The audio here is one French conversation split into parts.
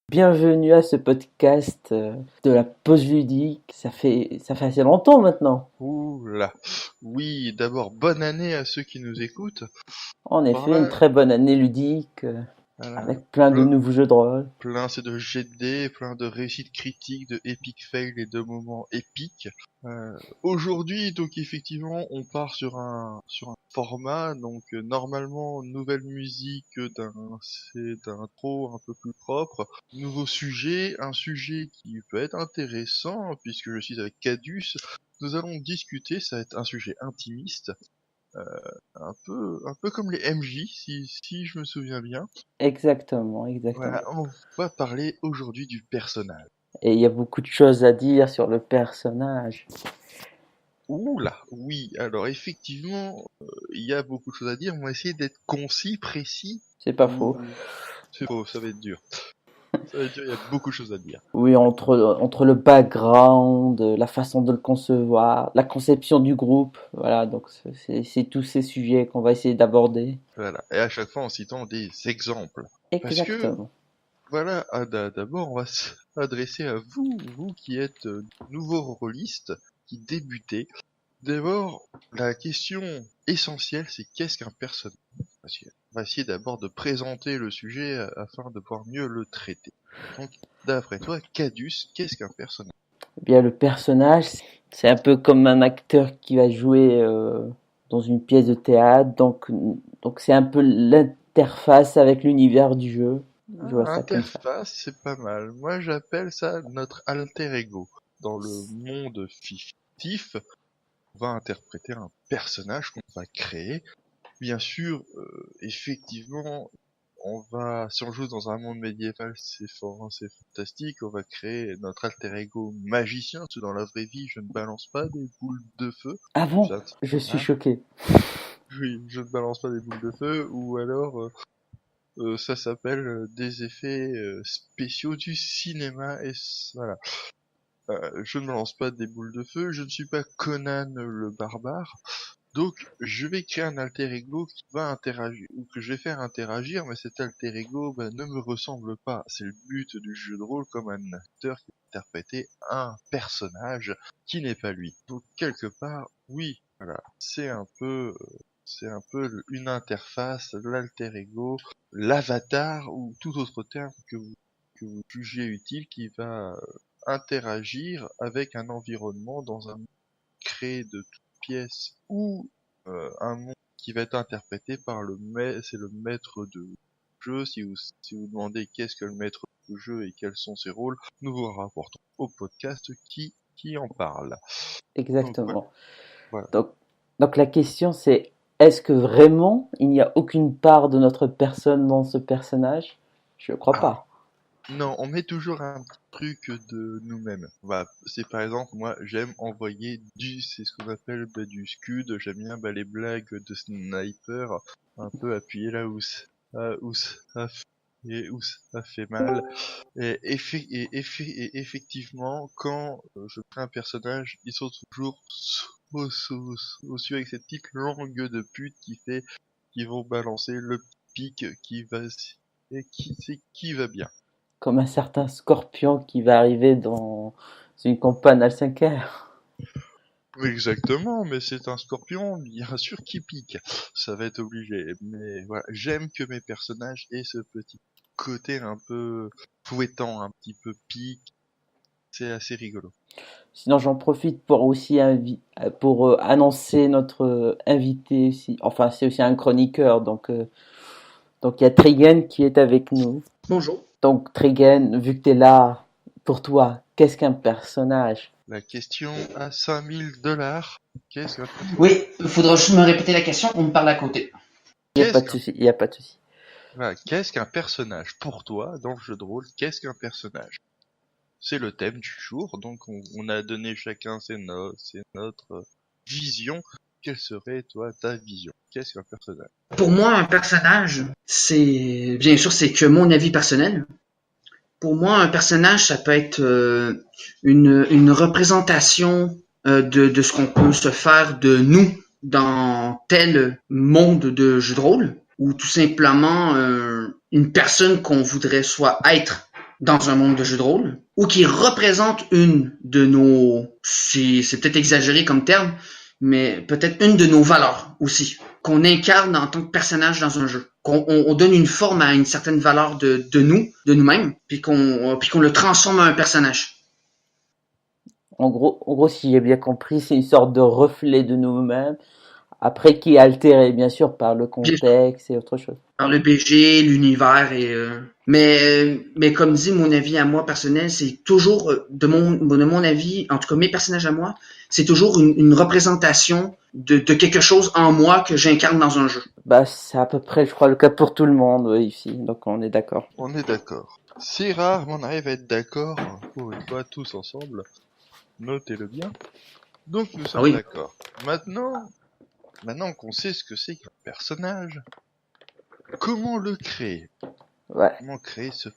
Bienvenue à ce podcast de la pause ludique. Ça fait assez longtemps maintenant. Ouh là. Oui, d'abord, bonne année à ceux qui nous écoutent. En Par effet, une là, très bonne année ludique voilà, avec plein de plein, nouveaux jeux de rôle. c'est de jet de dés, plein de réussites critiques, de epic fail et de moments épiques. Aujourd'hui, donc effectivement, on part sur un format, donc normalement nouvelle musique d'un intro un peu plus propre, nouveau sujet, un sujet qui peut être intéressant puisque je suis avec Cadus. Nous allons discuter, ça va être un sujet intimiste. Un peu comme les MJ, si je me souviens bien. Exactement. Voilà, on va parler aujourd'hui du personnage. Et il y a beaucoup de choses à dire sur le personnage. Ouh là, oui, alors effectivement, il y a beaucoup de choses à dire. On va essayer d'être concis, précis, C'est pas faux. ou... C'est faux, ça va être dur. Ça va être dur, il y a beaucoup de choses à dire. Oui, entre le background, la façon de le concevoir, la conception du groupe, voilà, donc c'est tous ces sujets qu'on va essayer d'aborder. Voilà, et à chaque fois en citant des exemples. Parce que, Exactement. voilà, d'abord on va s'adresser à vous qui êtes nouveaux rôlistes, qui débutez. D'abord, la question essentielle, c'est qu'est-ce qu'un personnage? On va essayer d'abord de présenter le sujet afin de pouvoir mieux le traiter. Donc, d'après toi, Cadus, qu'est-ce qu'un personnage? Eh bien, le personnage, c'est un peu comme un acteur qui va jouer dans une pièce de théâtre, donc c'est un peu l'interface avec l'univers du jeu. Je vois ça comme ça. Interface, c'est pas mal. Moi, j'appelle ça notre alter ego. Dans le monde fictif, on va interpréter un personnage qu'on va créer. Bien sûr, effectivement, si on joue dans un monde médiéval, c'est fort, c'est fantastique, on va créer notre alter ego magicien, parce que dans la vraie vie, je ne balance pas des boules de feu. Ah bon? Ça, Je suis hein, choqué. oui, je ne balance pas des boules de feu, ou alors, ça s'appelle des effets spéciaux du cinéma, et voilà. Je ne balance pas des boules de feu, je ne suis pas Conan le barbare, donc je vais créer un alter ego qui va interagir, ou que je vais faire interagir, mais cet alter ego ne me ressemble pas. C'est le but du jeu de rôle, comme un acteur qui va interpréter un personnage qui n'est pas lui. Donc quelque part, oui, voilà, c'est un peu une interface, l'alter ego, l'avatar, ou tout autre terme que vous jugez utile, qui va interagir avec un environnement dans un monde créé de toutes pièces, ou un monde qui va être interprété par c'est le maître de jeu. Si vous demandez qu'est-ce que le maître de jeu et quels sont ses rôles, nous vous rapportons au podcast qui en parle. Donc voilà. Exactement. Voilà. Donc, donc la question c'est, est-ce que vraiment il n'y a aucune part de notre personne dans ce personnage? Je ne crois Ah, pas. non, on met toujours un petit truc de nous-mêmes. Voilà, c'est par exemple, moi j'aime envoyer c'est ce qu'on appelle du scud, j'aime bien les blagues de sniper, un peu appuyer là où ça fait mal. Et effectivement, quand je crée un personnage, ils sont toujours sociaux avec cette petite langue de pute qui vont balancer le pic qui va bien. Comme un certain scorpion qui va arriver dans une campagne à 5 heures. Exactement, mais c'est un scorpion, bien sûr, qui pique. Ça va être obligé. Mais voilà, j'aime que mes personnages aient ce petit côté un peu fouettant, un petit peu pique. C'est assez rigolo. Sinon, j'en profite pour aussi pour annoncer notre invité aussi. Enfin, c'est aussi un chroniqueur, donc il y a Trigen qui est avec nous. Bonjour. Donc Trigen, vu que tu es là, pour toi, qu'est-ce qu'un personnage? La question à $5000. Qu'est-ce qu'un Oui, il faudra juste me répéter la question, on me parle à côté. Il n'y a pas qu'est-ce de qu'un souci, il n'y a pas de souci. voilà, qu'est-ce qu'un personnage pour toi dans le jeu de rôle? Qu'est-ce qu'un personnage? C'est le thème du jour, donc on a donné chacun ses notes, c'est notre vision. quelle serait, toi, ta vision? Qu'est-ce qu'un personnage? Pour moi, un personnage, bien sûr, c'est que mon avis personnel. Pour moi, un personnage, ça peut être une représentation de ce qu'on peut se faire de nous dans tel monde de jeu de rôle, ou tout simplement une personne qu'on voudrait soit être dans un monde de jeu de rôle, ou qui représente une de nos, c'est peut-être exagéré comme terme, mais peut-être une de nos valeurs aussi, qu'on incarne en tant que personnage dans un jeu. On donne une forme à une certaine valeur de nous-mêmes, puis qu'on le transforme en un personnage. En gros, si j'ai bien compris, c'est une sorte de reflet de nous-mêmes, après qui est altéré, bien sûr, par le contexte et autre chose. Par le BG, l'univers mais comme dit mon avis à moi personnel, c'est toujours de mon avis, en tout cas mes personnages à moi, c'est toujours une représentation de quelque chose en moi que j'incarne dans un jeu. Bah, c'est à peu près, je crois, le cas pour tout le monde ici, donc on est d'accord. On est d'accord. C'est rare, mais on arrive à être d'accord, pour une fois, tous ensemble. Notez-le bien. Donc nous sommes d'accord. Maintenant qu'on sait ce que c'est qu'un personnage, comment le créer? Ouais. Comment créer ce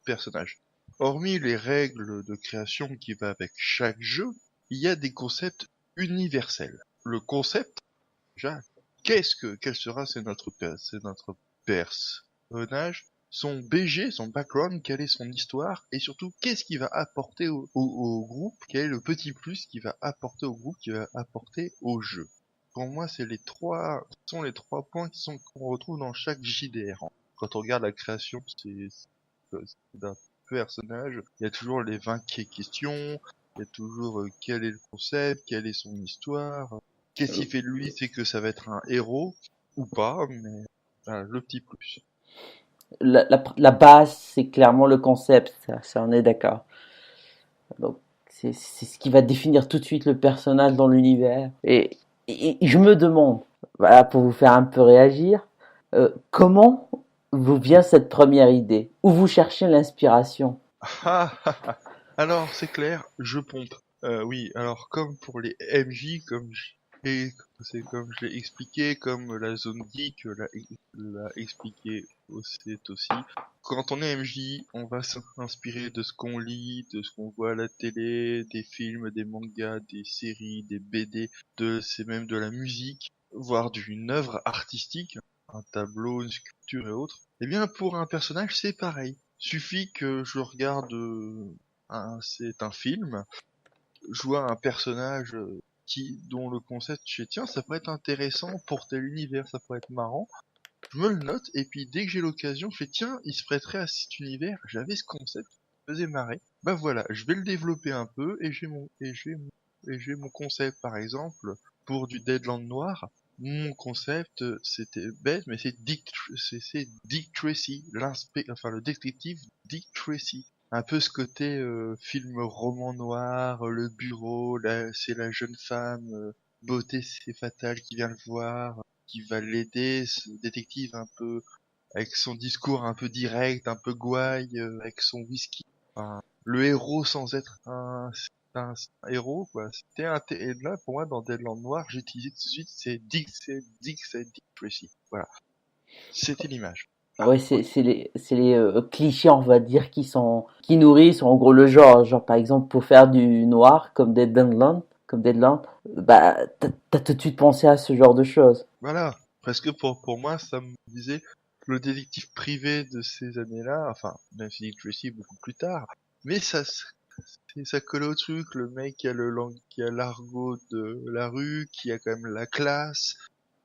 personnage? Hormis les règles de création qui va avec chaque jeu, il y a des concepts universels. Le concept, déjà, quel sera notre personnage, son BG, son background, quelle est son histoire, et surtout, qu'est-ce qu'il va apporter au groupe, quel est le petit plus qu'il va apporter au groupe, qu'il va apporter au jeu. Pour moi, sont les trois points qu'on retrouve dans chaque JDR. Quand on regarde la création d'un personnage, il y a toujours les 20 questions, il y a toujours quel est le concept, quelle est son histoire, qu'est-ce qui fait de lui, c'est que ça va être un héros, ou pas, mais voilà, le petit plus. La base, c'est clairement le concept, ça on est d'accord. Donc, c'est ce qui va définir tout de suite le personnage dans l'univers. Et je me demande, voilà, pour vous faire un peu réagir, comment vous vient cette première idée? Où vous cherchez l'inspiration? Alors, c'est clair, je pompe. Oui, alors comme pour les MJ, comme je l'ai expliqué, comme la zone geek l'a expliqué aussi. Quand on est MJ, on va s'inspirer de ce qu'on lit, de ce qu'on voit à la télé, des films, des mangas, des séries, des BD, c'est même de la musique, voire d'une œuvre artistique, un tableau, une sculpture et autres. Eh bien, pour un personnage, c'est pareil. Suffit que je regarde c'est un film, je vois un personnage dont le concept, je sais, tiens, ça pourrait être intéressant pour tel univers, ça pourrait être marrant. Je me le note, et puis dès que j'ai l'occasion, je fais, tiens, il se prêterait à cet univers, j'avais ce concept qui me faisait marrer. Bah voilà, je vais le développer un peu, et j'ai mon concept, par exemple, pour du Deadland Noir. Mon concept, c'était bête, mais c'est Dick Tracy, le détective Dick Tracy. Un peu ce côté film roman noir, le bureau, c'est la jeune femme, beauté c'est fatal qui vient le voir, qui va l'aider, ce détective un peu avec son discours un peu direct, un peu gouaille, avec son whisky. Enfin, le héros sans être un héros, quoi. Et là, pour moi, dans Deadland Noir, j'ai utilisé tout de suite, c'est Dick Tracy. Voilà. C'était l'image. Ouais, c'est les clichés, on va dire, qui nourrissent en gros le genre par exemple pour faire du noir comme Deadland, bah t'as tout de suite pensé à ce genre de choses. Voilà, presque pour moi, ça me disait le détective privé de ces années-là, enfin, même si Dick Tracy beaucoup plus tard, mais ça colle au truc, le mec qui a l'argot de la rue, qui a quand même la classe,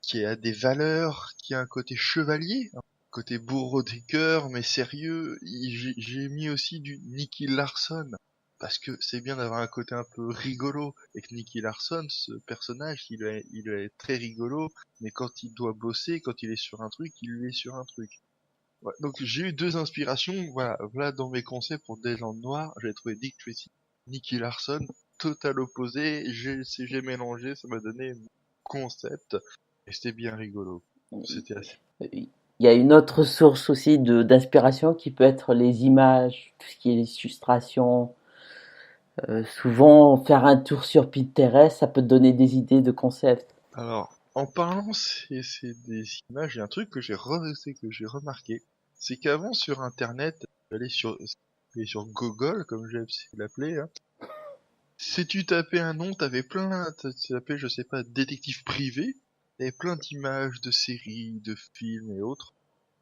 qui a des valeurs, qui a un côté chevalier, un côté bourreau des cœurs, mais sérieux. J'ai mis aussi du Nicky Larson, parce que c'est bien d'avoir un côté un peu rigolo, et que Nicky Larson, ce personnage, il est très rigolo, mais quand il doit bosser, quand il est sur un truc, il est sur un truc. Ouais, donc j'ai eu deux inspirations, voilà dans mes concepts pour Deadland Noir, j'ai trouvé Dick Tracy, Nicky Larson, total opposé, j'ai mélangé, ça m'a donné mon concept, et c'était bien rigolo. C'était assez. Il y a une autre source aussi d'inspiration qui peut être les images, tout ce qui est les illustrations. Souvent, faire un tour sur Pinterest, ça peut te donner des idées de concepts. Alors, en parlant, c'est des images, il y a un truc que j'ai remarqué, c'est qu'avant sur Internet, aller sur Google, comme j'aime l'appeler, hein, si tu tapais un nom, tu tapais, je sais pas, détective privé, t'avais plein d'images, de séries, de films et autres.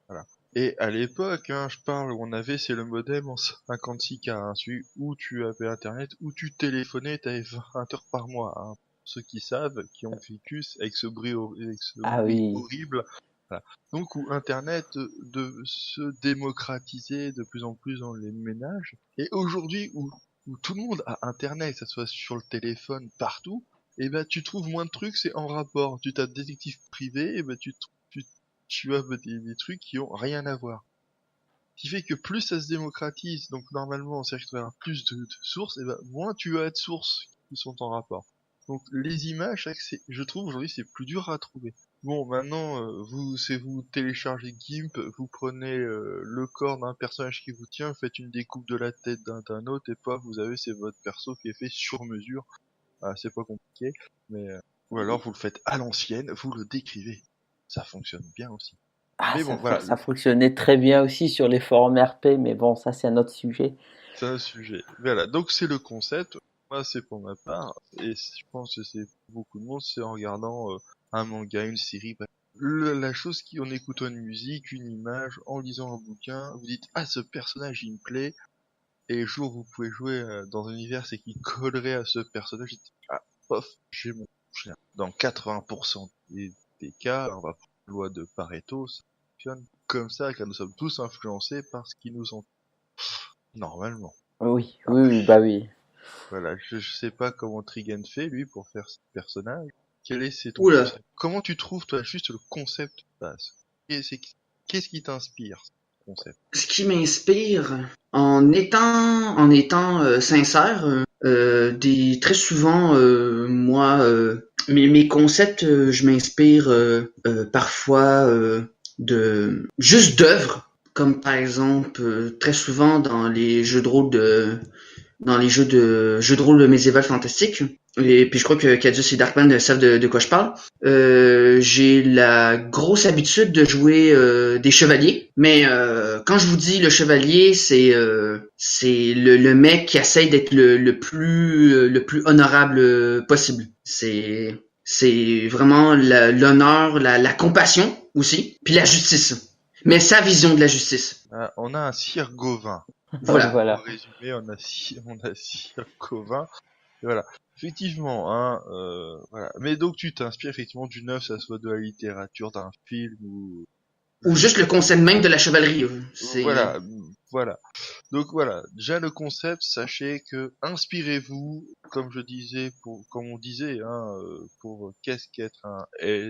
Voilà. Et à l'époque, hein, je parle, c'est le modem en 56K, hein, celui où tu avais internet, où tu téléphonais, t'avais 20 heures par mois, hein. Ceux qui savent, qui ont vécu avec avec ce Ah bruit oui. horrible. Voilà. Donc où internet de se démocratiser de plus en plus dans les ménages. Et aujourd'hui où tout le monde a internet, que ça soit sur le téléphone, partout, et ben tu trouves moins de trucs, c'est en rapport. Tu tapes détective privé, et ben tu as des trucs qui ont rien à voir. Ce qui fait que plus ça se démocratise, donc normalement, c'est-à-dire que tu vas avoir plus de sources, et ben moins tu as de sources qui sont en rapport. Donc les images, je trouve aujourd'hui c'est plus dur à trouver. Bon, maintenant, vous téléchargez GIMP, vous prenez le corps d'un personnage qui vous tient, faites une découpe de la tête d'un autre, et paf, c'est votre perso qui est fait sur mesure. Ah, c'est pas compliqué, mais ou alors vous le faites à l'ancienne, vous le décrivez. Ça fonctionne bien aussi. Ah, Mais bon, voilà, ça fonctionnait très bien aussi sur les forums RP, mais bon, ça c'est un autre sujet. c'est un sujet. Voilà, donc c'est le concept. Moi, c'est pour ma part, et je pense que c'est pour beaucoup de monde, c'est en regardant un manga, une série. Bref. La chose en écoutant une musique, une image, en lisant un bouquin, vous dites ah ce personnage il me plaît, et le jour où vous pouvez jouer dans un univers c'est qui collerait à ce personnage, vous dites ah pof, j'ai mon chien. Dans 80% des cas, on va prendre la loi de Pareto, ça fonctionne comme ça, car nous sommes tous influencés par ce qui nous entoure. Normalement. Oui, oui, bah oui. Voilà, je sais pas comment Trigun fait, lui, pour faire ce personnage. Quel est ton Oula. concept? Comment tu trouves, toi, juste le concept de base? Qu'est-ce qui t'inspire, ce concept? Ce qui m'inspire, en étant sincère, très souvent, moi, mes concepts, je m'inspire parfois juste d'œuvres, comme par exemple, très souvent dans les jeux de rôle médiéval fantastique. Et puis je crois que Cadius et Darkman savent de quoi je parle. J'ai la grosse habitude de jouer des chevaliers, mais quand je vous dis le chevalier, c'est le mec qui essaye d'être le plus honorable possible. C'est vraiment l'honneur, la compassion aussi, puis la justice. Mais sa vision de la justice. Ah, on a un Sir Gauvin. Voilà. Voilà. Pour résumer, on a Sir Gauvin. Et voilà. Effectivement, hein, voilà. Mais donc tu t'inspires effectivement du neuf, ça soit de la littérature, d'un film Ou juste le concept même de la chevalerie. Voilà, voilà. Donc voilà, déjà le concept, sachez que inspirez-vous, comme je disais, comme on disait, hein, pour qu'est-ce qu'être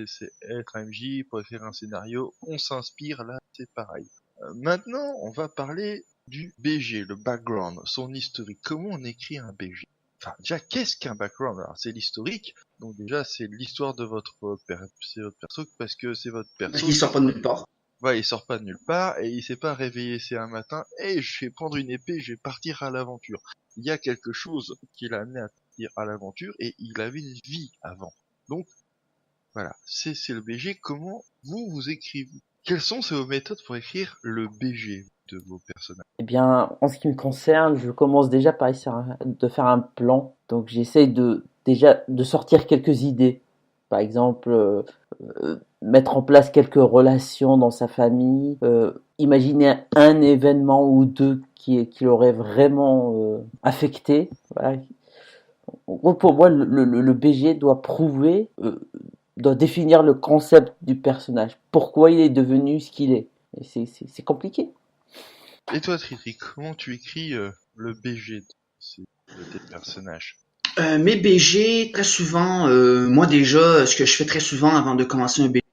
c'est être un MJ, pour écrire un scénario, on s'inspire, là c'est pareil. Maintenant, on va parler du BG, le background, son historique. Comment on écrit un BG? Enfin, déjà, qu'est-ce qu'un background? Alors, c'est l'historique, donc déjà, c'est l'histoire de c'est votre perso, parce que c'est votre perso. Parce qu'il sort pas de nulle part. Ouais, il sort pas de nulle part, et il s'est pas réveillé c'est un matin, et je vais prendre une épée, je vais partir à l'aventure. Il y a quelque chose qui l'a amené à partir à l'aventure, et il avait une vie avant. Donc, voilà, c'est le BG. Comment vous écrivez? Quelles sont vos méthodes pour écrire le BG de vos personnages? Eh bien, en ce qui me concerne, je commence déjà par essayer de faire un plan. Donc, j'essaye déjà de sortir quelques idées. Par exemple, mettre en place quelques relations dans sa famille, imaginer un événement ou deux qui l'aurait vraiment affecté. Voilà. En gros, pour moi, le BG doit doit définir le concept du personnage. Pourquoi il est devenu ce qu'il est. Et c'est compliqué. Et toi, Tritri, comment tu écris le BG de tes personnages? Mes BG, très souvent, moi déjà, ce que je fais très souvent avant de commencer un BG,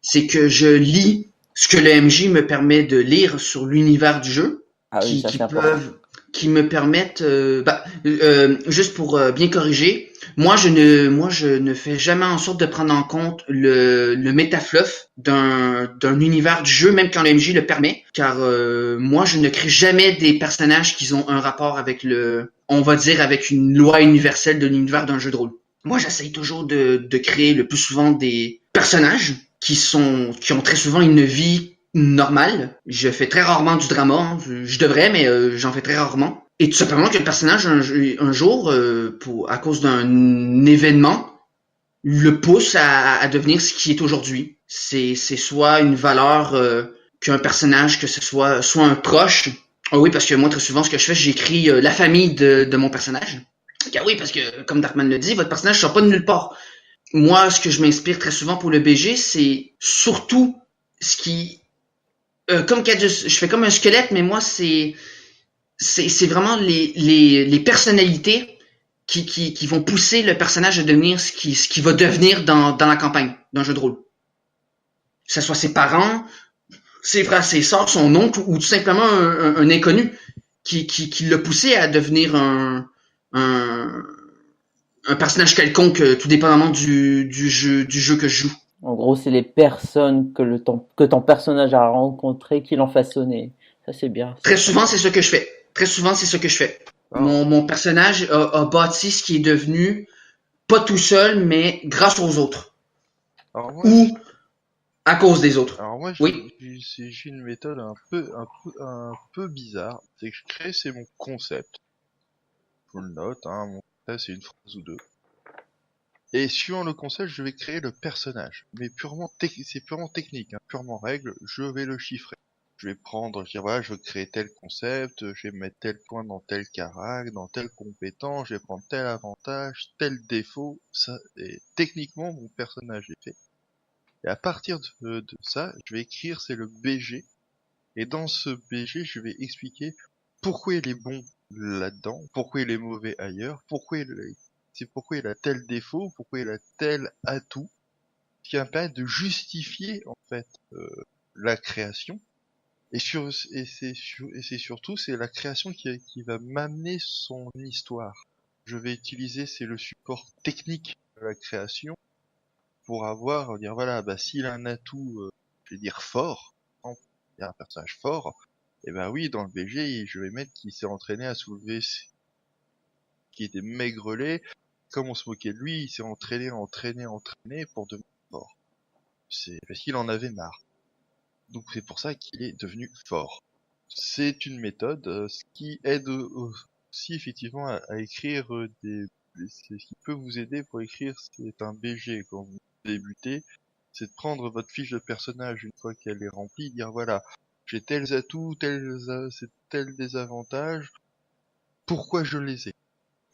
c'est que je lis ce que le MJ me permet de lire sur l'univers du jeu, Ah oui, ça c'est important. qui me permettent, juste pour bien corriger, moi je ne fais jamais en sorte de prendre en compte le métafluff d'un univers du jeu, même quand le MJ le permet, car moi je ne crée jamais des personnages qui ont un rapport avec on va dire avec une loi universelle de l'univers d'un jeu de rôle. Moi, j'essaye toujours de créer le plus souvent des personnages qui ont très souvent une vie normale. Je fais très rarement du drama. Hein. Je devrais, mais j'en fais très rarement. Et tout simplement que le personnage, un jour, à cause d'un événement, le pousse à devenir ce qui est aujourd'hui. C'est soit une valeur qu'un personnage, que ce soit un proche. Ah oui, parce que moi, très souvent, ce que je fais, j'écris la famille de mon personnage. Ah oui, parce que, comme Darkman le dit, votre personnage ne sort pas de nulle part. Moi, ce que je m'inspire très souvent pour le BG, c'est surtout ce qui... comme Cadius, je fais comme un squelette, mais moi, c'est vraiment les personnalités qui vont pousser le personnage à devenir ce qui va devenir dans la campagne d'un jeu de rôle. Que ce soit ses parents, ses frères, ses sœurs, son oncle, ou tout simplement un inconnu qui l'a poussé à devenir un, un personnage quelconque, tout dépendamment du jeu que je joue. En gros, c'est les personnes que ton personnage a rencontrées qui l'ont façonné. Ça, c'est bien. Très souvent, c'est ce que je fais. Très souvent, c'est ce que je fais. Alors, Mon personnage a bâti ce qui est devenu, pas tout seul, mais grâce aux autres. alors moi, Ou à cause des autres. alors moi, Oui. j'ai une méthode un peu bizarre. C'est que c'est mon concept. Je le note, hein, mon concept, c'est une phrase ou deux. Et suivant le concept, je vais créer le personnage. Mais c'est purement technique, hein, purement règle, je vais le chiffrer. Je vais dire voilà, je veux créer tel concept, je vais mettre tel point dans tel caractère, dans telle compétence, je vais prendre tel avantage, tel défaut, ça, et techniquement, mon personnage est fait. Et à partir de ça, je vais écrire, c'est le BG. Et dans ce BG, je vais expliquer pourquoi il est bon là-dedans, pourquoi il est mauvais ailleurs, pourquoi il a tel défaut, pourquoi il a tel atout, ce qui va me permettre de justifier en fait la création. Et c'est surtout c'est la création qui va m'amener son histoire. Je vais utiliser c'est le support technique de la création pour dire voilà bah s'il a un atout je vais dire fort, il y a un personnage fort, et ben oui dans le BG je vais mettre qu'il s'est entraîné à soulever qui était maigrelet, comme on se moquait de lui, il s'est entraîné pour devenir fort. C'est parce qu'il en avait marre. Donc c'est pour ça qu'il est devenu fort. C'est une méthode ce qui aide aussi effectivement à écrire c'est ce qui peut vous aider pour écrire c'est un BG quand vous débutez, c'est de prendre votre fiche de personnage une fois qu'elle est remplie, dire voilà, j'ai tels atouts, tels désavantages, pourquoi je les ai.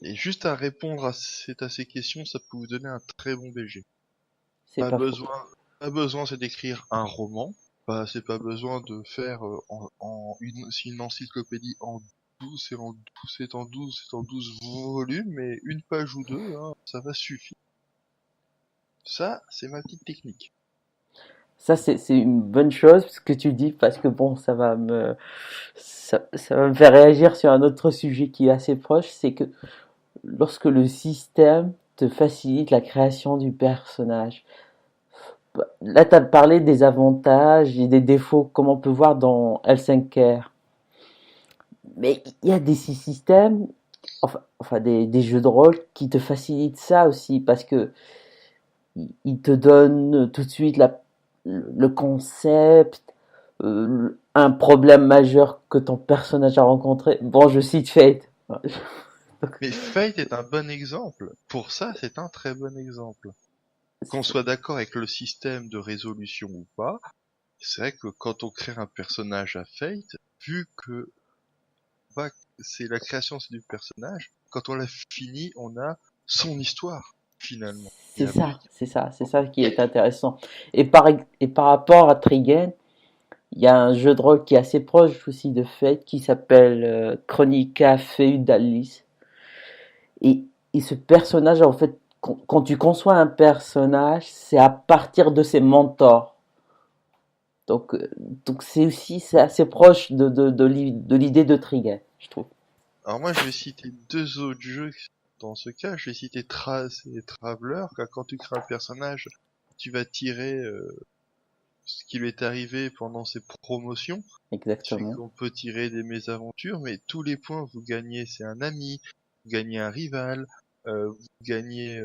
Et juste à répondre à ces questions, ça peut vous donner un très bon BG. C'est Pas pas faux. besoin, pas besoin c'est d'écrire un roman. C'est pas besoin de faire une encyclopédie en 12 et en 12 et en 12 et en 12 volumes, mais une page ou deux, hein, ça va suffire. Ça, c'est ma petite technique. Ça, c'est une bonne chose, ce que tu dis, parce que bon, ça va me faire réagir sur un autre sujet qui est assez proche, c'est que lorsque le système te facilite la création du personnage. Là, tu as parlé des avantages et des défauts, comme on peut voir dans L5R. Mais il y a des systèmes, enfin des jeux de rôle qui te facilitent ça aussi, parce que ils te donnent tout de suite le concept, un problème majeur que ton personnage a rencontré. Bon, je cite Fate. Mais Fate est un bon exemple. Pour ça, c'est un très bon exemple. Qu'on soit d'accord avec le système de résolution ou pas, c'est vrai que quand on crée un personnage à Fate, vu que c'est la création c'est du personnage, quand on l'a fini, on a son histoire, finalement. C'est ça qui est intéressant. Et par rapport à Trigun, il y a un jeu de rôle qui est assez proche aussi de Fate qui s'appelle Chronica Feudalis. Et, et ce personnage, en fait, quand tu conçois un personnage, c'est à partir de ses mentors. Donc, donc c'est assez proche de l'idée de Trigun, je trouve. Alors moi, je vais citer deux autres jeux dans ce cas. Je vais citer Trace et Traveler, car quand tu crées un personnage, tu vas tirer ce qui lui est arrivé pendant ses promotions. Ce qui fait Exactement. qu'on peut tirer des mésaventures, mais tous les points vous gagnez, c'est un ami, vous gagnez un rival, vous gagnez,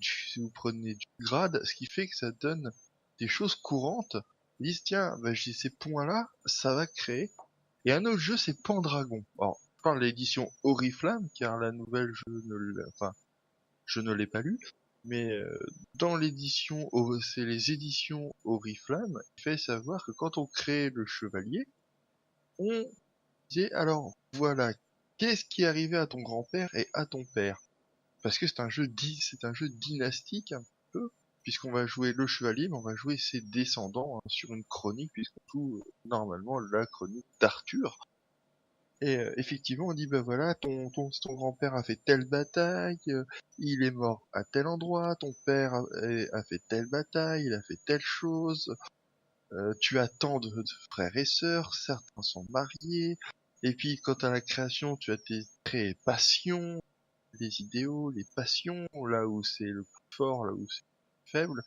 si vous prenez du grade, ce qui fait que ça donne des choses courantes. Ils disent tiens, bah, j'ai ces points-là, ça va créer. Et un autre jeu, c'est Pendragon. Alors, je parle de l'édition Oriflamme, car la nouvelle, je ne l'ai pas lue. Mais dans l'édition, c'est les éditions Oriflamme, il fait savoir que quand on crée le chevalier, on disait alors voilà, qu'est-ce qui est arrivé à ton grand-père et à ton père? Parce que c'est un jeu dynastique un peu, puisqu'on va jouer le chevalier, mais on va jouer ses descendants sur une chronique, puisqu'on joue normalement la chronique d'Arthur. Et effectivement, on dit bah voilà, ton grand-père a fait telle bataille, il est mort à tel endroit, ton père a fait telle bataille, il a fait telle chose, tu as tant de frères et sœurs, certains sont mariés, et puis quant à la création, tu as tes traits et passions, les idéaux, les passions, là où c'est le plus fort, là où c'est le plus faible.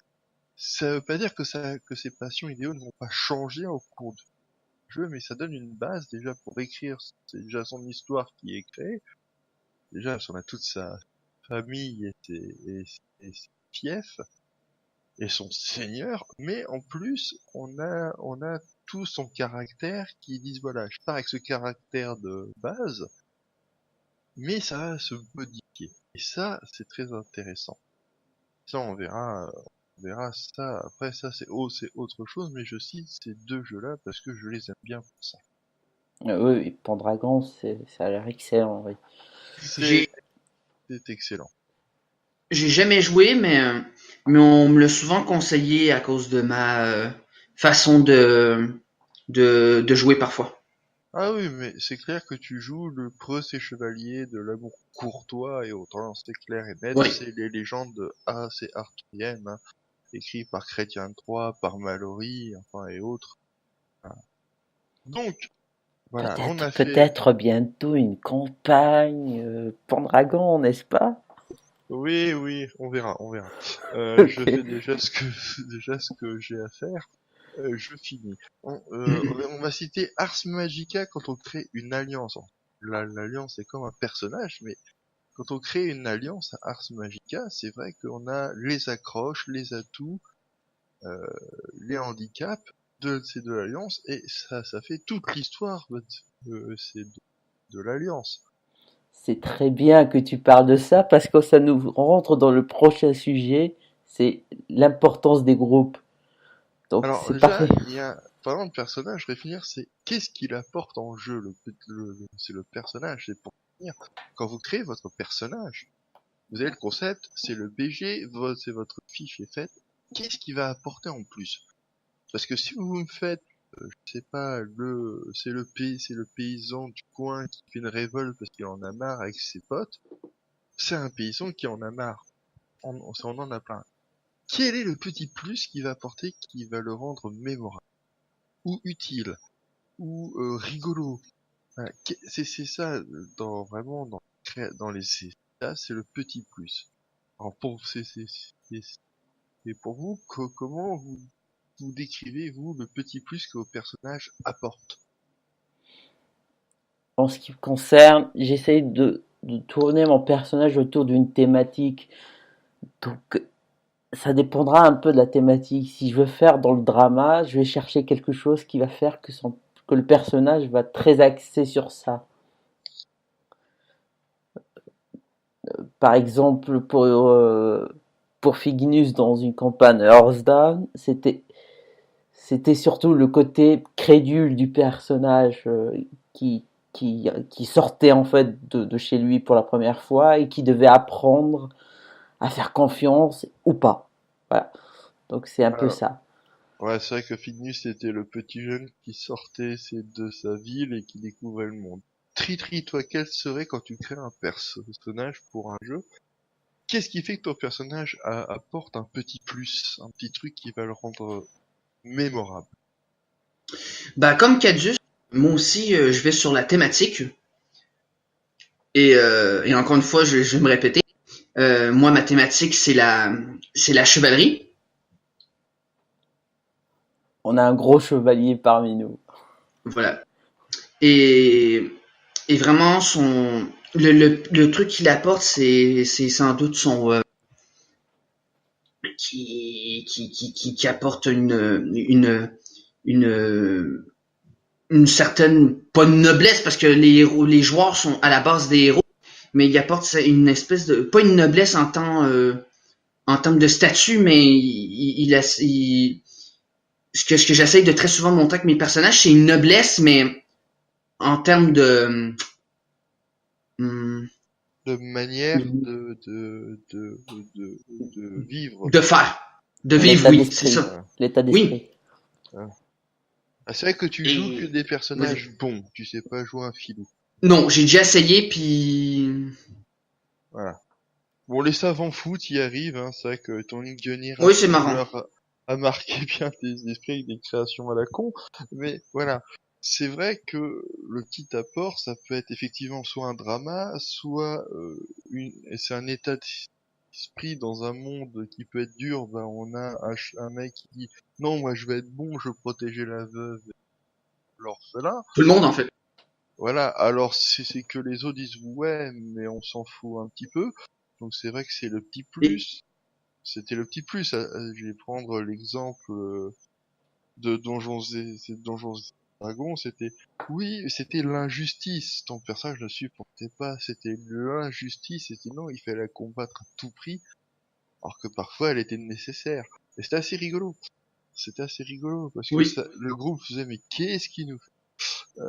Ça veut pas dire que ces passions idéaux ne vont pas changer au cours du jeu, mais ça donne une base déjà pour écrire. C'est déjà son histoire qui est créée. Déjà, on a toute sa famille et ses fiefs et son seigneur, mais en plus, on a tout son caractère qui disent voilà, je pars avec ce caractère de base, mais ça va se modifier. Et ça, c'est très intéressant. Ça, on verra ça. Après, ça, c'est autre chose, mais je cite ces deux jeux-là parce que je les aime bien pour ça. Oui, oui, Pendragon, ça a l'air excellent, oui. J'ai C'est excellent. j'ai jamais joué, mais on me l'a souvent conseillé à cause de ma façon de jouer parfois. Ah oui, mais c'est clair que tu joues le preux et chevalier de l'amour courtois et autres, hein, c'est clair et net, Oui. c'est les légendes assez arthuriennes, hein, écrites par Chrétien III, par Mallory, enfin et autres. Voilà. Donc, voilà, on a fait... Peut-être bientôt une campagne Pendragon, n'est-ce pas? Oui, oui, on verra, on verra. Je Ok. fais déjà déjà ce que j'ai à faire. Je finis. On va citer Ars Magica quand on crée une alliance. L'alliance est comme un personnage, mais quand on crée une alliance à Ars Magica, c'est vrai qu'on a les accroches, les atouts, euh, les handicaps de ces deux alliances, et ça fait toute l'histoire de l'alliance. C'est très bien que tu parles de ça parce que ça nous rentre dans le prochain sujet, c'est l'importance des groupes. Donc Alors c'est parfait. déjà, il y a, parlant de personnage, je vais finir, c'est qu'est-ce qu'il apporte en jeu, c'est le personnage, c'est pour finir. Quand vous créez votre personnage, vous avez le concept, c'est le BG, c'est votre fiche est faite, qu'est-ce qu'il va apporter en plus? Parce que si vous me faites, je sais pas, c'est le paysan du coin qui fait une révolte parce qu'il en a marre avec ses potes, c'est un paysan qui en a marre. On en a plein. Quel est le petit plus qu'il va apporter qui va le rendre mémorable? Ou utile? Ou rigolo? Voilà. C'est ça, vraiment, dans les ça, c'est le petit plus. Alors et pour vous, comment vous décrivez, vous, le petit plus que vos personnages apportent? En ce qui me concerne, j'essaye de tourner mon personnage autour d'une thématique. Donc ça dépendra un peu de la thématique. Si je veux faire dans le drama, je vais chercher quelque chose qui va faire que le personnage va très axé sur ça. Par exemple, pour Fignus dans une campagne Hearthstone, c'était surtout le côté crédule du personnage qui, qui sortait en fait de chez lui pour la première fois et qui devait apprendre à faire confiance ou pas. Voilà. Donc c'est un peu Alors, ça. ouais, c'est vrai que Fignus était le petit jeune qui sortait de sa ville et qui découvrait le monde. Tritri, toi, quel serait quand tu crées un personnage pour un jeu? Qu'est-ce qui fait que ton personnage apporte un petit plus, un petit truc qui va le rendre mémorable? Bah, comme Cadus, moi aussi, je vais sur la thématique. Et encore une fois, je vais me répéter. Moi, ma thématique, c'est la chevalerie. On a un gros chevalier parmi nous. Voilà. Et, et vraiment, le truc qu'il apporte, c'est sans doute son qui apporte une une certaine pas une noblesse parce que les joueurs sont à la base des héros, mais il apporte une espèce de pas une noblesse en termes de statut, mais ce que j'essaye de très souvent montrer avec mes personnages, c'est une noblesse, mais en termes hum, De manière de vivre. de faire, de vivre, L'état oui, c'est d'esprit. ça. L'état d'esprit. Oui. Voilà. Ah, c'est vrai que tu joues que Et des vas-y. personnages bons, tu sais pas jouer un filou. Non, j'ai déjà essayé, puis Voilà. Bon, les savants foot y arrivent, hein. C'est vrai que ton Ligonier oui, c'est marrant. Rassembleur a marqué bien tes esprits avec des créations à la con, mais voilà. C'est vrai que le petit apport, ça peut être effectivement soit un drama, soit et c'est un état d'esprit dans un monde qui peut être dur. Ben, on a un mec qui dit non, moi je vais être bon, je veux protéger la veuve, et l'orphelin. Tout le monde en fait. Voilà, alors c'est que les autres disent ouais, mais on s'en fout un petit peu. Donc c'est vrai que c'est le petit Et, plus. C'était le petit plus. Je vais prendre l'exemple de Donjons et Dragons. C'était oui, c'était l'injustice. Ton personnage ne supportait pas. C'était l'injustice. C'était non, il fallait la combattre à tout prix. Alors que parfois elle était nécessaire. Et c'était assez rigolo. C'était assez rigolo parce que oui. ça, le groupe faisait mais qu'est-ce qu'il nous fait?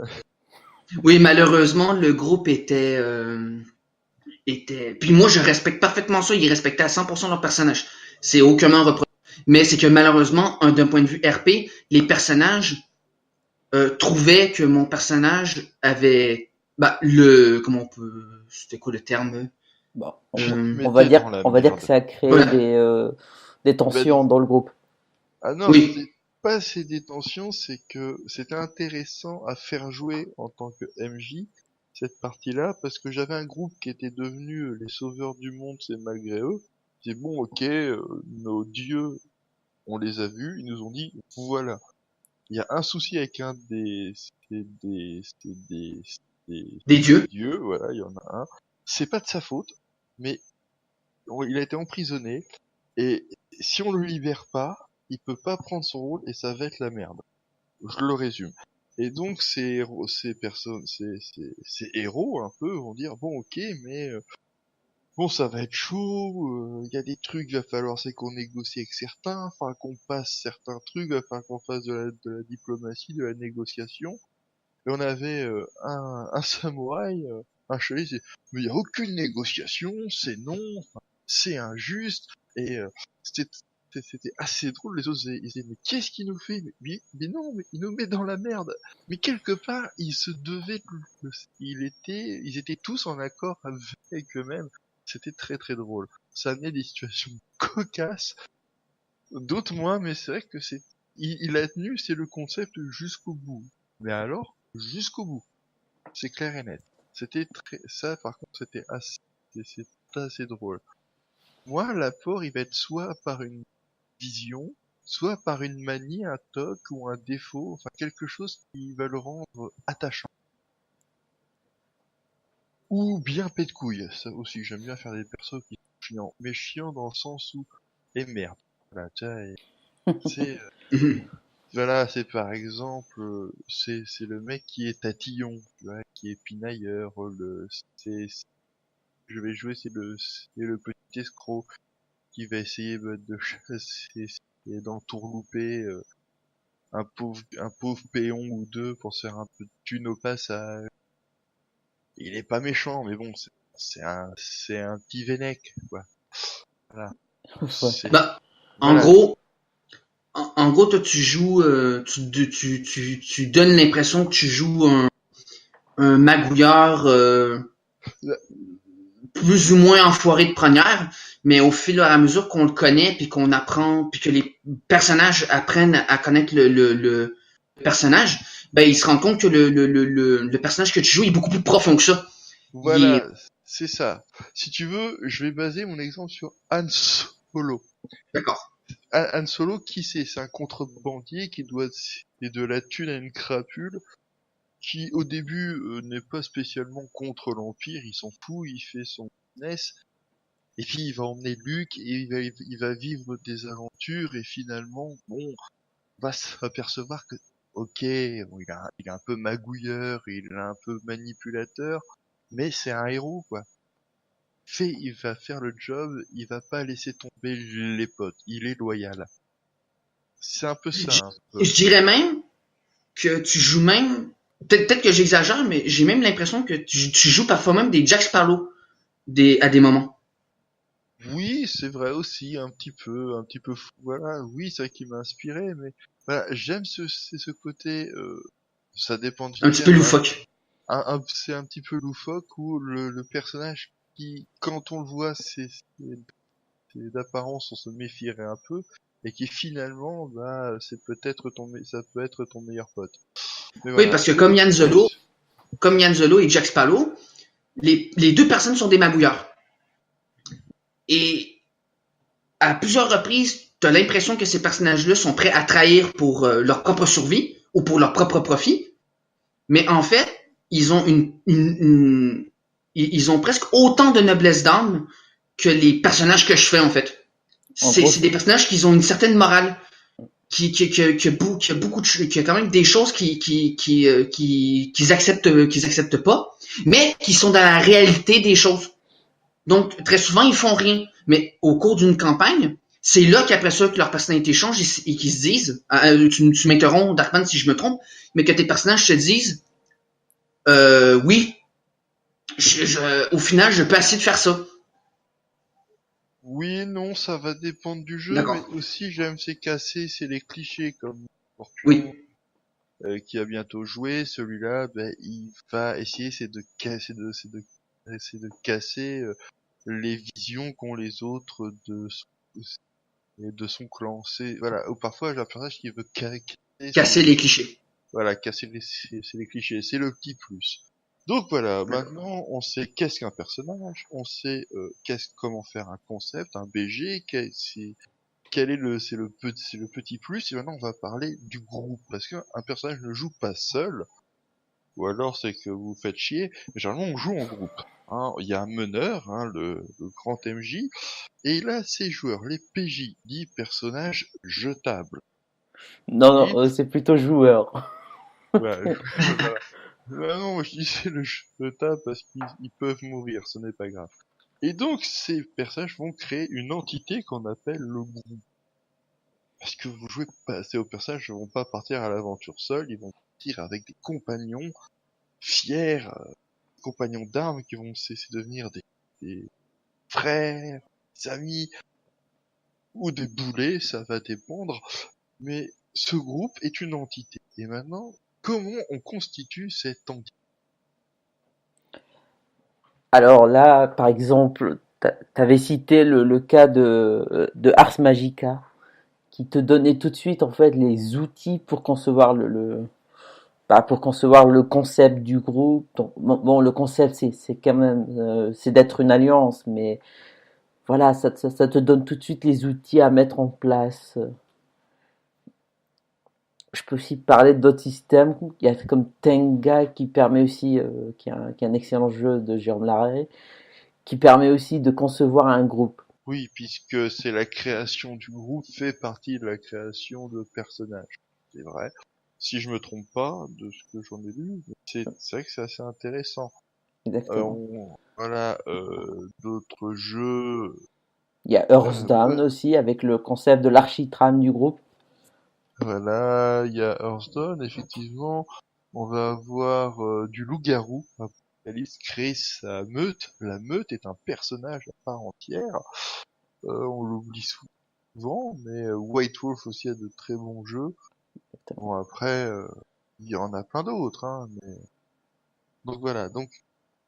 Oui, malheureusement, le groupe était. Puis moi, je respecte parfaitement ça. Ils respectaient à 100% leur personnage. C'est aucunement reproché. Mais c'est que malheureusement, d'un point de vue RP, les personnages trouvaient que mon personnage avait, bah, le, comment on peut, c'était quoi le terme? Bon, Euh, Mettez dans la on va dire que merde. ça a créé voilà. des Bah, tensions dans le groupe. ah non, Oui. c'était pas ces détentions, c'est que c'était intéressant à faire jouer en tant que MJ cette partie-là, parce que j'avais un groupe qui était devenu les sauveurs du monde, c'est malgré eux. C'est bon, ok, nos dieux, on les a vus, ils nous ont dit, voilà. Il y a un souci avec un Des des dieux. dieux, voilà, il y en a un. C'est pas de sa faute, mais il a été emprisonné, et si on le libère pas, il peut pas prendre son rôle et ça va être la merde. Je le résume. Et donc ces personnes, ces héros un peu vont dire bon ok mais bon ça va être chaud, il y a des trucs, il va falloir c'est qu'on négocie avec certains, enfin qu'on passe certains trucs, enfin qu'on fasse de la diplomatie, de la négociation. Et on avait un samouraï, un chevalier, c'est mais il y a aucune négociation, c'est non, enfin, c'est injuste. Et c'était c'était assez drôle. Les autres ils disaient mais qu'est-ce qu'il nous fait, mais non, mais il nous met dans la merde. Mais quelque part il se devait, ils étaient tous en accord avec eux-mêmes. C'était très très drôle. Ça amenait des situations cocasses, d'autres moins, mais c'est vrai que il a tenu, c'est le concept jusqu'au bout. Mais alors jusqu'au bout. C'est clair et net. C'était très, ça par contre c'était c'est assez drôle. Moi, l'apport il va être soit par une vision, soit par une manie, un toc ou un défaut, enfin quelque chose qui va le rendre attachant. Ou bien pète couille, ça aussi j'aime bien faire des persos qui sont chiants, mais chiants dans le sens où, et merde. Voilà, tu vois, c'est, voilà, c'est par exemple, c'est le mec qui est tatillon, tu vois, qui est pinailleur, c'est je vais jouer, c'est le petit escroc qui va essayer de chasser et d'entourlouper un pauvre péon ou deux pour se faire un peu de thune au passage. Il est pas méchant, mais bon, c'est un petit vénèque, quoi. Voilà. Ouais. C'est, Bah, en voilà. gros, en gros, toi, tu joues, tu donnes l'impression que tu joues un magouilleur plus ou moins enfoiré de première, mais au fil et à mesure qu'on le connaît, puis qu'on apprend, puis que les personnages apprennent à connaître le personnage, ben ils se rendent compte que le personnage que tu joues est beaucoup plus profond que ça. Il est... Voilà, c'est ça. Si tu veux, je vais baser mon exemple sur Han Solo. D'accord. Han Solo, qui c'est? C'est un contrebandier qui doit et de la thune à une crapule. qui au début n'est pas spécialement contre l'Empire, il s'en fout, il fait son business, et puis il va emmener Luke et il va vivre des aventures et finalement, bon, on va s'apercevoir que, ok, bon, il est un peu magouilleur, il est un peu manipulateur, mais c'est un héros, quoi. Il va faire le job, il va pas laisser tomber les potes, il est loyal. C'est un peu ça, Je, un peu. je dirais même que tu joues même, peut-être que j'exagère, mais j'ai même l'impression que tu joues parfois même des Jack Sparrow à des moments. Oui, c'est vrai aussi, un petit peu fou. Voilà, oui, c'est vrai qu'il m'a inspiré, mais voilà, j'aime ce côté, ça dépend de Un petit peu l'univers, voilà. loufoque. C'est un petit peu loufoque où le personnage qui, quand on le voit, c'est d'apparence, on se méfierait un peu, et qui finalement, bah, ça peut être ton meilleur pote. Mais Oui, voilà, parce que que des plus. Comme Yann Zolo et Jack Sparrow, les deux personnes sont des magouilleurs. Et à plusieurs reprises, tu as l'impression que ces personnages-là sont prêts à trahir pour leur propre survie ou pour leur propre profit. Mais en fait, ils ont ils ont presque autant de noblesse d'âme que les personnages que je fais en fait. En gros, C'est des personnages qui ont une certaine morale, qui a beaucoup qui a quand même des choses qu'ils acceptent pas, mais qui sont dans la réalité des choses. Donc très souvent ils font rien, mais au cours d'une campagne, c'est là qu'après ça que leur personnalité change et qu'ils se disent, tu m'interromps Darkman si je me trompe, mais que tes personnages se disent, oui, au final je peux essayer de faire ça. Oui, non, ça va dépendre du jeu, mais D'accord. aussi j'aime c'est casser, c'est les clichés comme Scorpion, Oui. qui a bientôt joué, celui-là, ben, il va essayer, c'est de casser les visions qu'ont les autres de son clan. C'est voilà, ou parfois j'ai un personnage qui veut casser Casser les clichés. voilà, casser c'est les clichés, c'est le petit plus. Donc voilà, maintenant on sait qu'est-ce qu'un personnage, on sait comment faire un concept, un BG, quel est c'est le petit plus, et maintenant on va parler du groupe, parce qu'un personnage ne joue pas seul, ou alors c'est que vous faites chier, mais généralement on joue en groupe. Hein, il y a un meneur, hein, le grand MJ, et il a ses joueurs, les PJ, dit personnages jetables. non, Qui, non, c'est plutôt joueur. voilà, voilà. Ah non, moi je dis c'est le jetable parce qu'ils peuvent mourir, ce n'est pas grave. Et donc ces personnages vont créer une entité qu'on appelle le groupe. Parce que vous jouez pas assez aux personnages, ils vont pas partir à l'aventure seuls, ils vont partir avec des compagnons fiers, compagnons d'armes qui vont cesser de devenir des frères, des amis, ou des boulets, ça va dépendre. Mais ce groupe est une entité. Et maintenant, comment on constitue cette entité? Alors là, par exemple, t'avais cité le cas de Ars Magica, qui te donnait tout de suite en fait les outils pour concevoir pour concevoir le concept du groupe. Donc, bon, le concept c'est quand même c'est d'être une alliance, mais voilà, ça te donne tout de suite les outils à mettre en place. Je peux aussi parler d'autres systèmes. Il y a comme Tenga qui permet aussi, qui est un excellent jeu de Jérôme Larrey, qui permet aussi de concevoir un groupe. Oui, puisque c'est la création du groupe fait partie de la création de personnages. C'est vrai. Si je me trompe pas de ce que j'en ai lu, c'est vrai que c'est assez intéressant. Exactement. Voilà, d'autres jeux. Il y a Ouais, Hearthstone aussi avec le concept de l'architrame du groupe. voilà, il y a Hearthstone, effectivement. On va avoir du loup-garou. Apocalypse crée sa meute. La meute est un personnage à part entière. On l'oublie souvent, mais White Wolf aussi a de très bons jeux. Bon après, il y en a plein d'autres, hein, mais donc voilà. Donc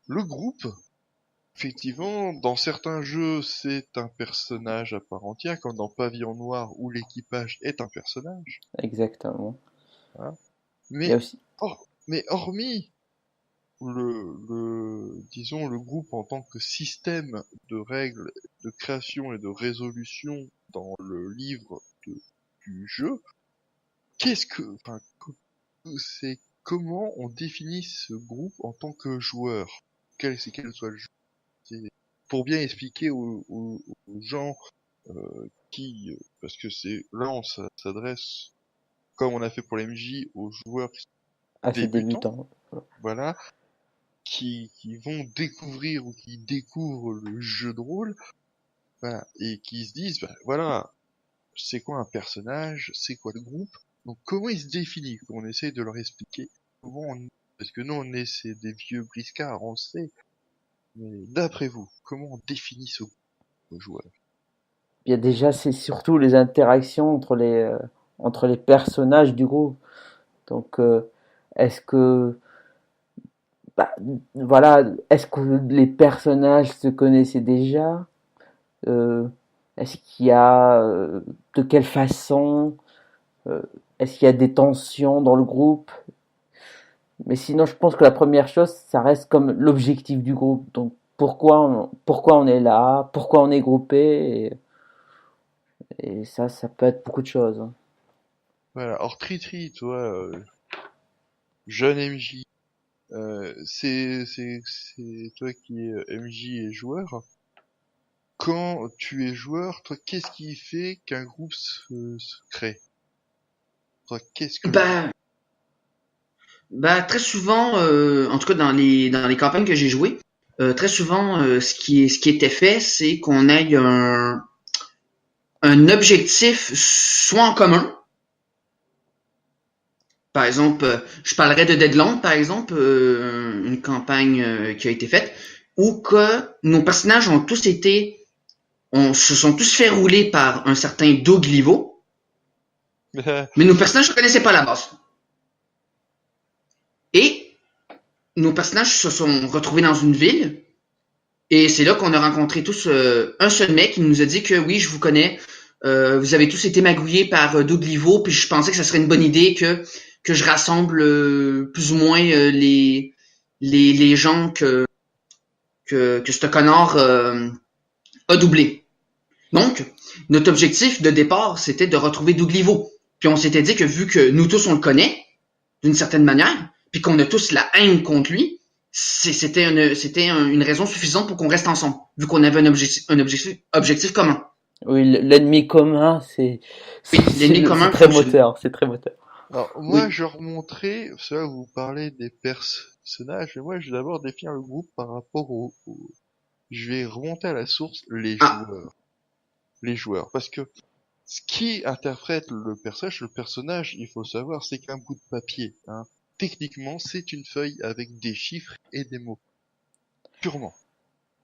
le groupe, effectivement, dans certains jeux, c'est un personnage à part entière, comme dans Pavillon Noir où l'équipage est un personnage. Exactement. Hein. Il y a Mais aussi. mais hormis disons le groupe en tant que système de règles, de création et de résolution dans le livre du jeu, qu'est-ce que, enfin, c'est comment on définit ce groupe en tant que joueur? Quel soit le jeu? Pour bien expliquer aux gens parce que c'est là on s'adresse, comme on a fait pour l'MJ, aux joueurs qui sont Assez débutants, débutant. voilà, qui vont découvrir ou qui découvrent le jeu de rôle, voilà, et qui se disent, voilà, c'est quoi un personnage, c'est quoi le groupe, donc comment il se définit, on essaye de leur expliquer parce que nous c'est des vieux briscards, on le sait, mais d'après vous, comment on définit ce groupe de joueurs? Bien déjà, c'est surtout les interactions entre les personnages du groupe. Donc, est-ce que, bah, voilà, est-ce que les personnages se connaissaient déjà? Euh, Est-ce qu'il y a, de quelle façon? Euh, Est-ce qu'il y a des tensions dans le groupe? Mais sinon, je pense que la première chose, ça reste comme l'objectif du groupe. Donc, pourquoi on est là? Pourquoi on est groupé? Et ça peut être beaucoup de choses, hein. Voilà, alors Tritri, toi, jeune MJ, c'est toi qui es MJ et joueur. Quand tu es joueur, toi, qu'est-ce qui fait qu'un groupe se crée? Toi, qu'est-ce que le groupe... Ben, très souvent, en tout cas dans les campagnes que j'ai jouées, très souvent, ce qui était fait, c'est qu'on ait un objectif soit en commun. Par exemple, je parlerais de Deadland, par exemple, une campagne qui a été faite, où que nos personnages se sont tous fait rouler par un certain Doug Livo, mais nos personnages ne connaissaient pas la base. Et nos personnages se sont retrouvés dans une ville, et c'est là qu'on a rencontré tous un seul mec qui nous a dit que oui, je vous connais, vous avez tous été magouillés par Doug Livo, puis je pensais que ça serait une bonne idée que je rassemble plus ou moins les gens que ce connard a doublé. Donc, notre objectif de départ, c'était de retrouver Doug Livo. Puis on s'était dit que vu que nous tous on le connaît, d'une certaine manière, puis qu'on a tous la haine contre lui, c'était une raison suffisante pour qu'on reste ensemble, vu qu'on avait objectif commun. Oui, l'ennemi commun, Oui, l'ennemi c'est commun très fonctionne. moteur, c'est très moteur. Alors, moi, Oui. je remonterai, parce que là, vous parlez des personnages, mais moi, je vais d'abord définir le groupe par rapport je vais remonter à la source, les Ah, joueurs. Les joueurs. Parce que ce qui interprète le personnage, il faut savoir, c'est qu'un bout de papier, hein. Techniquement, c'est une feuille avec des chiffres et des mots. Purement.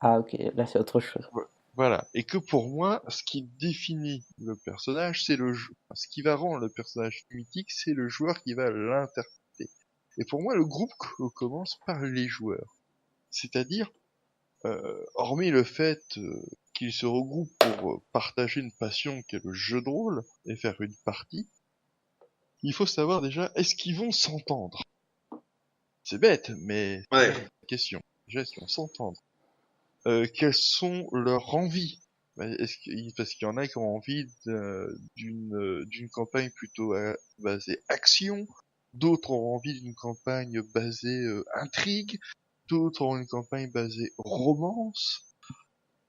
Ah, ok, là c'est autre chose. Voilà. Et que pour moi, ce qui définit le personnage, c'est ce qui va rendre le personnage mythique, c'est le joueur qui va l'interpréter. Et pour moi, le groupe commence par les joueurs. C'est-à-dire, hormis le fait qu'ils se regroupent pour partager une passion qu'est le jeu de rôle et faire une partie, il faut savoir déjà, est-ce qu'ils vont s'entendre? C'est bête, mais c'est ouais. la question. Déjà, est-ce qu'ils vont s'entendre? Quelles sont leurs envies? Parce qu'il y en a qui ont envie d'une campagne plutôt basée action, d'autres ont envie d'une campagne basée intrigue, d'autres ont une campagne basée romance.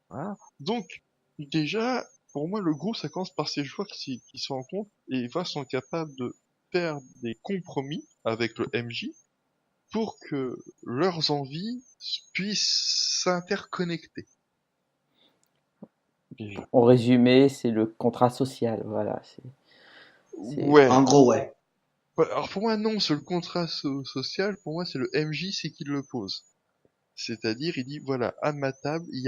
Voilà. Donc, déjà, pour moi, le groupe, ça commence par ces joueurs qui se rencontrent et sont capables de faire des compromis avec le MJ pour que leurs envies puissent s'interconnecter. Déjà. En résumé, c'est le contrat social, voilà. C'est, Ouais. En gros, ouais. Alors pour moi, non, c'est le contrat social, pour moi, c'est le MJ, c'est qui le pose. C'est-à-dire, il dit, voilà, à ma table, il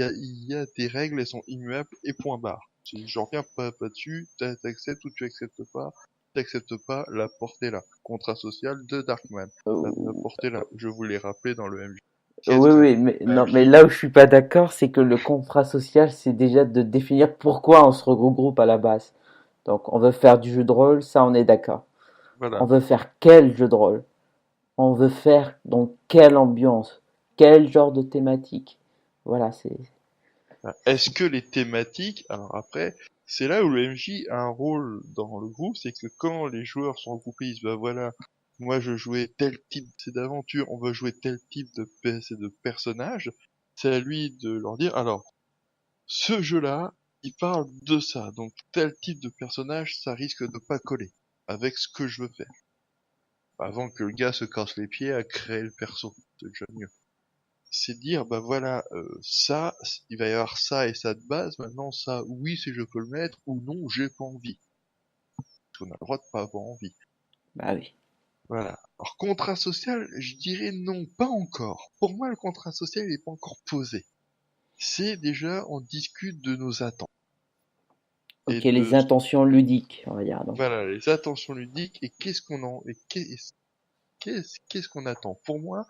y a des règles, elles sont immuables, et point barre. Je reviens pas dessus, t'acceptes ou tu acceptes pas. T'acceptes pas, la porte est là. Contrat social de Darkman. La euh, porte est là. Je vous l'ai rappelé dans le MJ. oui, Qu'est-ce que oui, mais non, mais MJ? là où je suis pas d'accord, c'est que le contrat social, c'est déjà de définir pourquoi on se regroupe à la base. Donc, on veut faire du jeu de rôle, ça, on est d'accord. On Voilà. veut faire quel jeu de rôle? On veut faire dans quelle ambiance? Quel genre de thématique? Voilà, Est-ce que les thématiques, alors après, c'est là où le MJ a un rôle dans le groupe, c'est que quand les joueurs sont regroupés, ils disent, bah voilà, moi je jouais tel type d'aventure, on va jouer tel type de personnage, c'est à lui de leur dire, alors, ce jeu-là, il parle de ça, donc tel type de personnage, ça risque de pas coller avec ce que je veux faire. Avant que le gars se casse les pieds à créer le perso, c'est déjà mieux. C'est dire, bah voilà, ça, il va y avoir ça et ça de base, maintenant ça, oui, si je peux le mettre, ou non, j'ai pas envie. Parce qu'on a le droit de pas avoir envie. Bah oui. Voilà. Alors, contrat social, je dirais non, pas encore. Pour moi, le contrat social, il est pas encore posé. C'est déjà, on discute de nos attentes. Et Ok, les intentions ludiques, on va dire. Donc. voilà, les attentions ludiques, et qu'est-ce qu'on en, et qu'est-ce qu'on attend. Pour moi,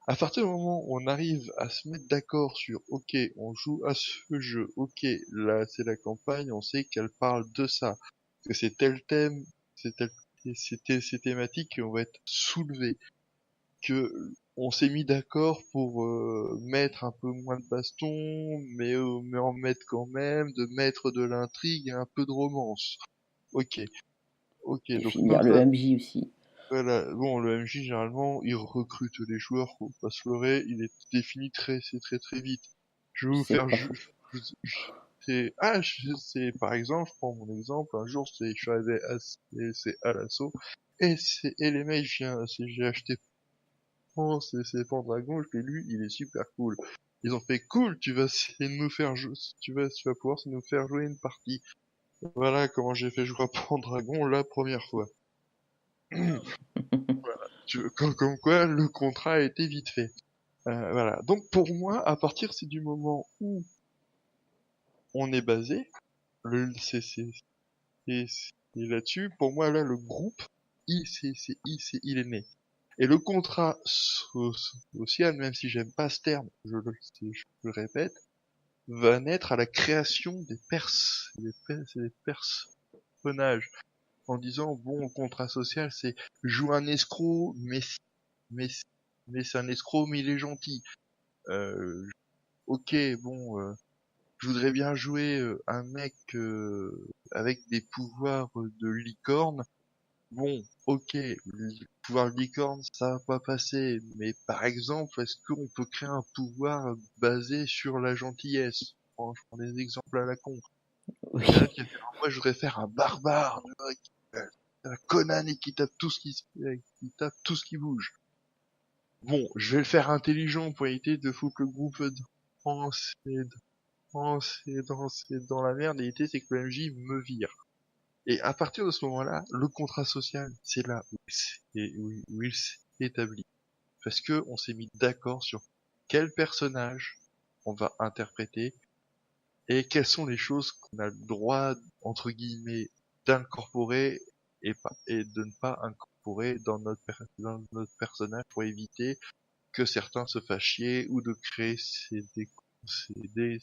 à partir du moment où on arrive à se mettre d'accord sur, ok, on joue à ce jeu, ok, là, c'est la campagne, on sait qu'elle parle de ça, que c'est tel thème, ces thématiques qui vont être soulevées, que on s'est mis d'accord pour mettre un peu moins de baston, mais en mettre quand même, de mettre de l'intrigue et un peu de romance. Ok, ok, donc comme Définir le ça, MJ aussi. voilà. Bon, le MJ généralement, il recrute les joueurs, faut pas se leurrer, il est défini c'est très très vite. Je vais Je vous sais faire, pas. c'est par exemple, je prends mon exemple, un jour je suis arrivé c'est à l'assaut, et les mecs, j'ai acheté c'est Pendragon, je l'ai lu, il est super cool. Ils ont fait cool, tu vas essayer de nous faire jouer, tu vas pouvoir nous faire jouer une partie. Voilà comment j'ai fait jouer à Pendragon la première fois. Comme quoi, le contrat a été vite fait. Voilà. Donc pour moi, à partir c'est du moment où on est basé, c'est là-dessus. Pour moi là, le groupe, il est né. Et le contrat social, même si j'aime pas ce terme, je le répète, va naître à la création des personnages. En disant, bon, contrat social, c'est joue un escroc, mais, mais c'est un escroc, mais il est gentil. Euh, ok, bon, je voudrais bien jouer un mec avec des pouvoirs de licorne. Bon, ok, le pouvoir de licorne, ça va pas passer, mais par exemple, est-ce qu'on peut créer un pouvoir basé sur la gentillesse? Je prends des exemples à la con. Oui. Il y en a qui a fait, moi je voudrais faire un barbare, tu vois, un Conan et qui tape tout ce qui bouge. Bon, je vais le faire intelligent pour éviter de foutre le groupe dans la merde, et éviter c'est que le MJ me vire. Et à partir de ce moment-là, le contrat social, c'est là où il s'est établi. Parce que on s'est mis d'accord sur quel personnage on va interpréter et quelles sont les choses qu'on a le droit, entre guillemets, d'incorporer et de ne pas incorporer dans notre personnage pour éviter que certains se fassent chier ou de créer des,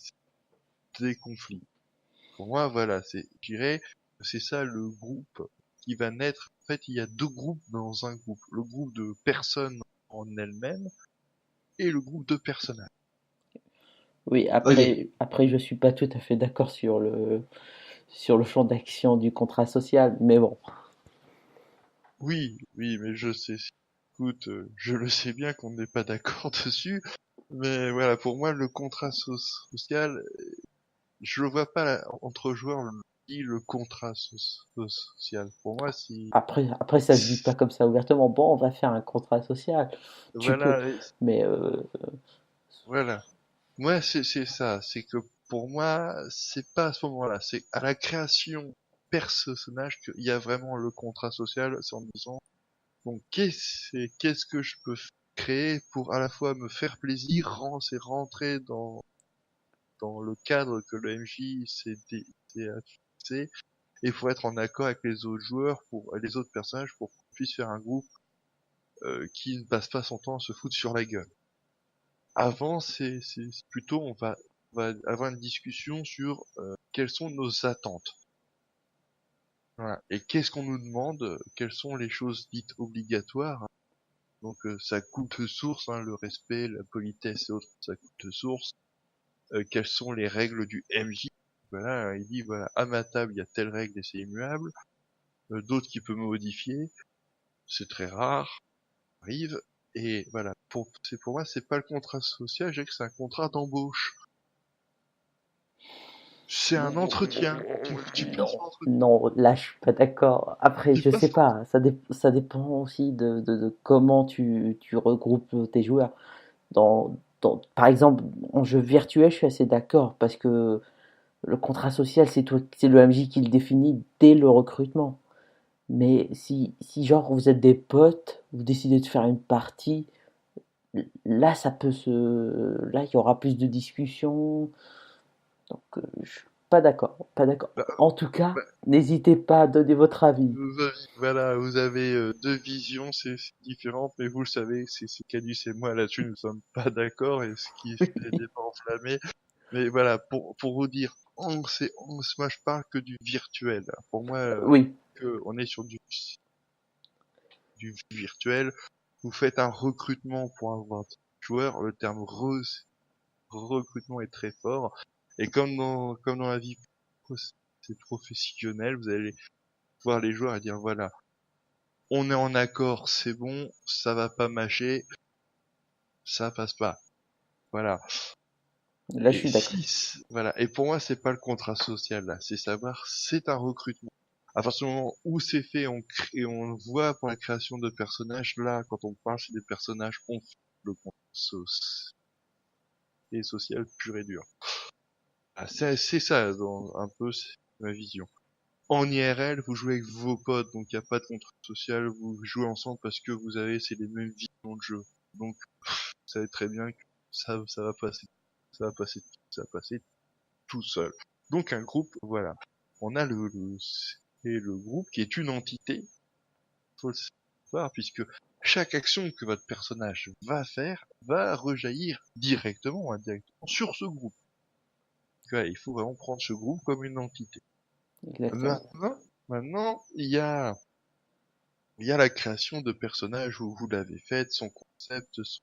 des conflits. Pour moi, voilà, je dirais que c'est ça le groupe qui va naître. En fait, il y a deux groupes dans un groupe. Le groupe de personnes en elles-mêmes et le groupe de personnages. Oui, Ok. après, je suis pas tout à fait d'accord sur le champ d'action du contrat social, mais bon. Oui, oui, mais je sais, écoute, je le sais bien qu'on n'est pas d'accord dessus, mais voilà, pour moi, le contrat social, je le vois pas entre joueurs, ni le contrat social. Pour moi, si, Après, ça se dit pas comme ça ouvertement. Bon, on va faire un contrat social. Tu peux, voilà, mais voilà. Moi, c'est ça, c'est que pour moi, c'est pas à ce moment-là, c'est à la création personnage qu'il y a vraiment le contrat social, c'est en disant, bon, qu'est-ce que je peux créer pour à la fois me faire plaisir, c'est rentrer dans le cadre que le MJ s'est fixé, et faut être en accord avec les autres joueurs, pour les autres personnages, pour qu'on puisse faire un groupe qui ne passe pas son temps à se foutre sur la gueule. Avant, c'est plutôt on va avoir une discussion sur quelles sont nos attentes. Voilà. Et qu'est-ce qu'on nous demande, quelles sont les choses dites obligatoires. Donc ça coûte source, hein, le respect, la politesse et autres, ça coûte source. Quelles sont les règles du MJ? Voilà, il dit voilà, à ma table il y a telle règle et c'est immuable, d'autres qui peut modifier. c'est très rare, ça arrive, et voilà. Pour moi, c'est pas le contrat social, je dirais que c'est un contrat d'embauche. C'est un entretien. Tu passes Non, l'entretien. non, là je suis pas d'accord. Après, Tu je sais passes pas, ça dépend aussi de comment tu regroupes tes joueurs. Par exemple, en jeu virtuel, je suis assez d'accord parce que le contrat social, c'est le MJ qui le définit dès le recrutement. Mais si genre vous êtes des potes, vous décidez de faire une partie, là là il y aura plus de discussions. Donc je suis pas d'accord, pas d'accord. bah, En tout cas, bah, n'hésitez pas à donner votre avis. voilà, vous avez deux visions, c'est différentes, mais vous le savez, c'est Cadus et moi là-dessus, nous ne sommes pas d'accord, et ce qui fait des débats enflammés. Mais voilà, pour vous dire, moi je parle que du virtuel. Pour moi, Oui, on est sur du virtuel. Vous faites un recrutement pour avoir des joueurs. Le terme recrutement est très fort. Et comme dans la vie c'est professionnel, vous allez voir les joueurs et dire voilà, on est en accord, c'est bon, ça va pas mâcher, ça passe pas. Voilà. là je Et suis d'accord. voilà. Et pour moi, c'est pas le contrat social là, c'est savoir, c'est un recrutement. À partir du moment où c'est fait, on le voit pour la création de personnages. Là, quand on parle, c'est des personnages, on fait le contrat et social pur et dur. Ah, c'est ça, un peu, c'est ma vision. En IRL, vous jouez avec vos potes, donc il n'y a pas de contrat social, vous jouez ensemble parce que c'est les mêmes visions de jeu. Donc, vous savez très bien que ça va passer, ça va passer, ça va passer tout seul. Donc un groupe, voilà. On a c'est le groupe qui est une entité, faut le savoir, puisque chaque action que votre personnage va faire va rejaillir directement, indirectement sur ce groupe. Voilà, il faut vraiment prendre ce groupe comme une entité. Exactement. Maintenant, il y a la création de personnages où vous l'avez faite, son concept, son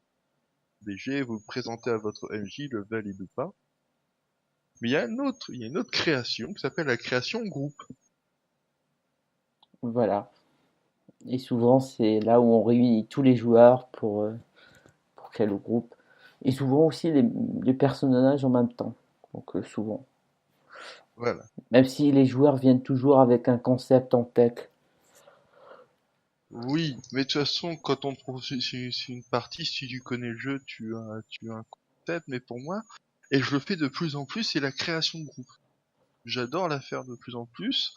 BG, vous le présentez à votre MJ, le valide ou pas. Mais il y a une autre création qui s'appelle la création groupe. Voilà. Et souvent, c'est là où on réunit tous les joueurs pour créer le groupe. Et souvent aussi les personnages en même temps. Donc souvent. Voilà. Même si les joueurs viennent toujours avec un concept en tête. Oui, mais de toute façon, quand on trouve c'est une partie, si tu connais le jeu, tu as un concept, mais pour moi, et je le fais de plus en plus, c'est la création de groupe. J'adore la faire de plus en plus.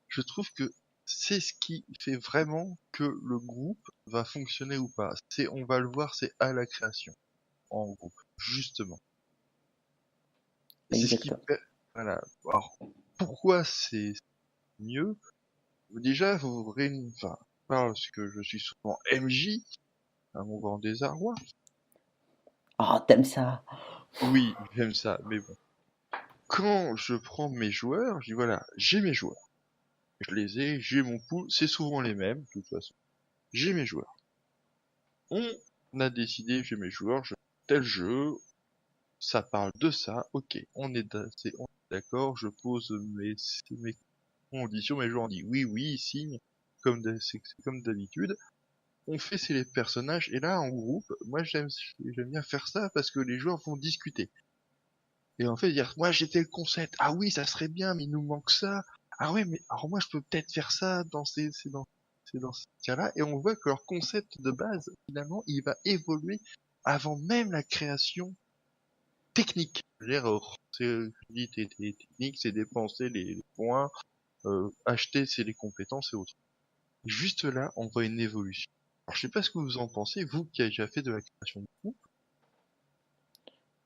Je trouve que c'est ce qui fait vraiment que le groupe va fonctionner ou pas. On va le voir, c'est à la création, en groupe, justement. Et c'est ce qui, Exactement. voilà. Alors, pourquoi c'est mieux? Déjà, vous réunissez, enfin, parce que je suis souvent MJ, à mon grand désarroi. Oh, t'aimes ça? Oui, j'aime ça, mais bon. Quand je prends mes joueurs, je dis voilà, j'ai mes joueurs. Je les ai, j'ai mon pool, c'est souvent les mêmes, de toute façon. J'ai mes joueurs. On a décidé, j'ai mes joueurs, tel jeu, ça parle de ça, ok, on est d'accord, je pose mes conditions, mes joueurs ont dit oui, oui, ils signent, c'est comme d'habitude. On fait c'est les personnages, et là, en groupe, moi j'aime bien faire ça parce que les joueurs vont discuter. Et en fait, dire, moi, j'ai tel concept. Ah oui, ça serait bien, mais il nous manque ça. Ah ouais, mais alors moi, je peux peut-être faire ça c'est dans ce cas-là. Et on voit que leur concept de base, finalement, il va évoluer avant même la création technique. C'est-à-dire, technique, c'est dépenser les points, acheter, c'est les compétences et autres. Juste là, on voit une évolution. Alors, je sais pas ce que vous en pensez, vous qui avez déjà fait de la création de groupe.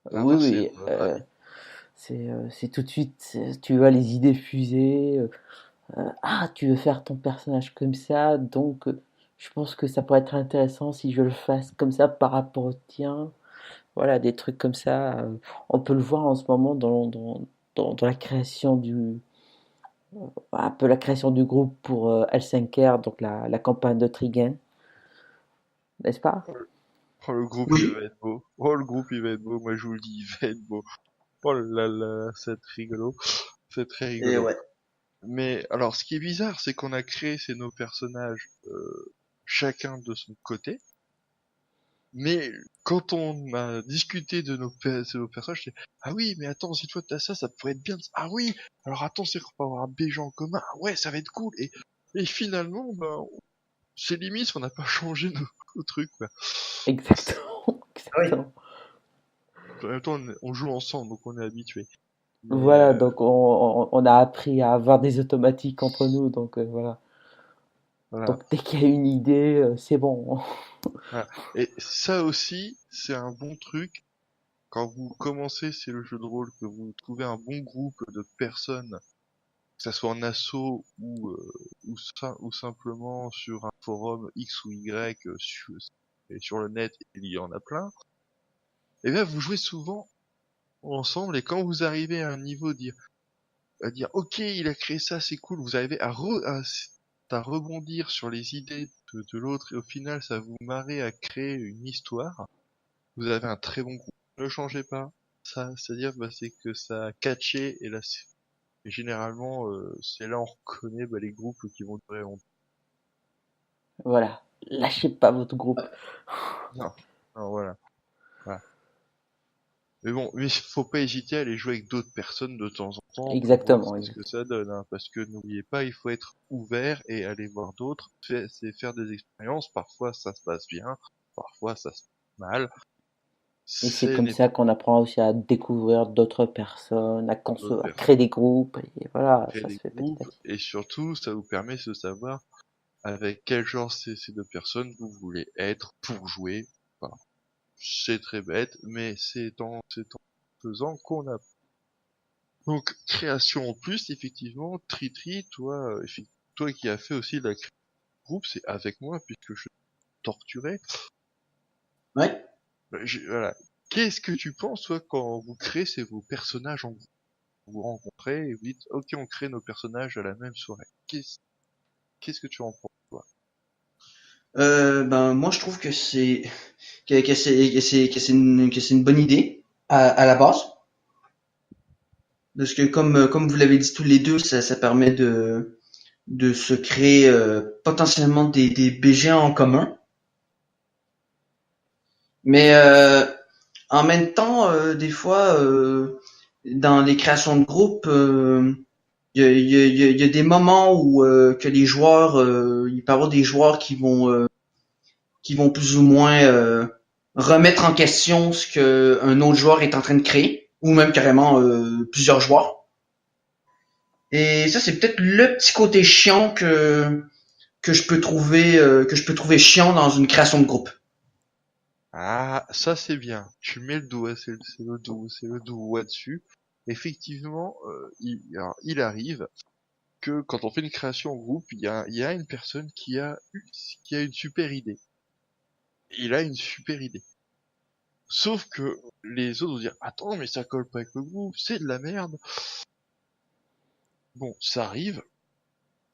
Oui, Savoir c'est oui. votre avis. C'est tout de suite, tu vois les idées fusées. Ah, tu veux faire ton personnage comme ça, donc je pense que ça pourrait être intéressant si je le fasse comme ça par rapport au tien. Voilà, des trucs comme ça. On peut le voir en ce moment dans la création un peu la création du groupe pour L5R, donc la campagne de Trigen, n'est-ce pas? Oh, le groupe, il Oui. va être beau. Oh, le groupe, il va être beau. Moi, je vous le dis, il va être beau. Oh là là, c'est rigolo. C'est très Et rigolo. ouais. Mais, alors, ce qui est bizarre, c'est qu'on a créé nos personnages, chacun de son côté. Mais quand on a discuté de nos personnages, je dis, ah oui, mais attends, si toi t'as ça, ça pourrait être bien. Ah oui, alors attends, c'est qu'on peut avoir un BG en commun. Ah ouais, ça va être cool. Et finalement, c'est limite, on n'a pas changé nos trucs, quoi. Exactement. Oui. Exactement. En même temps, on joue ensemble, donc on est habitué. Mais Voilà, donc on a appris à avoir des automatiques entre nous, donc voilà. voilà. Donc dès qu'il y a une idée, c'est bon. Voilà. Et ça aussi, c'est un bon truc. Quand vous commencez, c'est le jeu de rôle, que vous trouvez un bon groupe de personnes, que ça soit en asso ou simplement sur un forum X ou Y sur le net, il y en a plein. Et bien, vous jouez souvent ensemble, et quand vous arrivez à un niveau à dire ok, il a créé ça, c'est cool, vous arrivez à rebondir sur les idées de l'autre, et au final, ça vous marre à créer une histoire. Vous avez un très bon groupe. Ne changez pas. Ça, c'est-à-dire, c'est que ça a catché, et là, et généralement, c'est là on reconnaît les groupes qui vont durer longtemps. Voilà. Lâchez pas votre groupe. Non, non, voilà. Voilà. Mais bon, mais faut pas hésiter à aller jouer avec d'autres personnes de temps en temps pour voir Exactement, ce que ça donne, hein, parce que n'oubliez pas, il faut être ouvert et aller voir d'autres. C'est faire des expériences. Parfois ça se passe bien, parfois ça se passe mal. et c'est C'est comme n'est ça qu'on apprend aussi à découvrir d'autres personnes, d'autres à personnes, créer des groupes, et voilà, créer ça se des fait petit à groupes, petit. et surtout ça vous permet de savoir avec quel genre ces deux personnes vous voulez être pour jouer. Enfin, c'est très bête, mais c'est en faisant qu'on a. Donc, création en plus, effectivement, Tritri, toi, toi qui as fait aussi la création de groupe, c'est avec moi, puisque je torturais. Ouais. Voilà. Qu'est-ce que tu penses, toi, quand vous créez vos personnages en groupe? Vous vous rencontrez et vous dites, ok, on crée nos personnages à la même soirée. Qu'est-ce que tu en penses, toi? Ben moi je trouve que c'est une bonne idée à la base parce que comme vous l'avez dit tous les deux, ça permet de se créer potentiellement des BG en commun. Mais en même temps, des fois, dans les créations de groupe, il y a des moments où que les joueurs, il peut y avoir des joueurs qui vont plus ou moins remettre en question ce que un autre joueur est en train de créer, ou même carrément plusieurs joueurs. Et ça, c'est peut-être le petit côté chiant que je peux trouver chiant dans une création de groupe. Ah, ça c'est bien. Tu mets le doigt, c'est le doigt dessus. Effectivement, alors, il arrive que quand on fait une création en groupe, il y a une personne qui a une super idée. Il a une super idée. Sauf que les autres vont dire, attends, mais ça colle pas avec le groupe, c'est de la merde. Bon, ça arrive.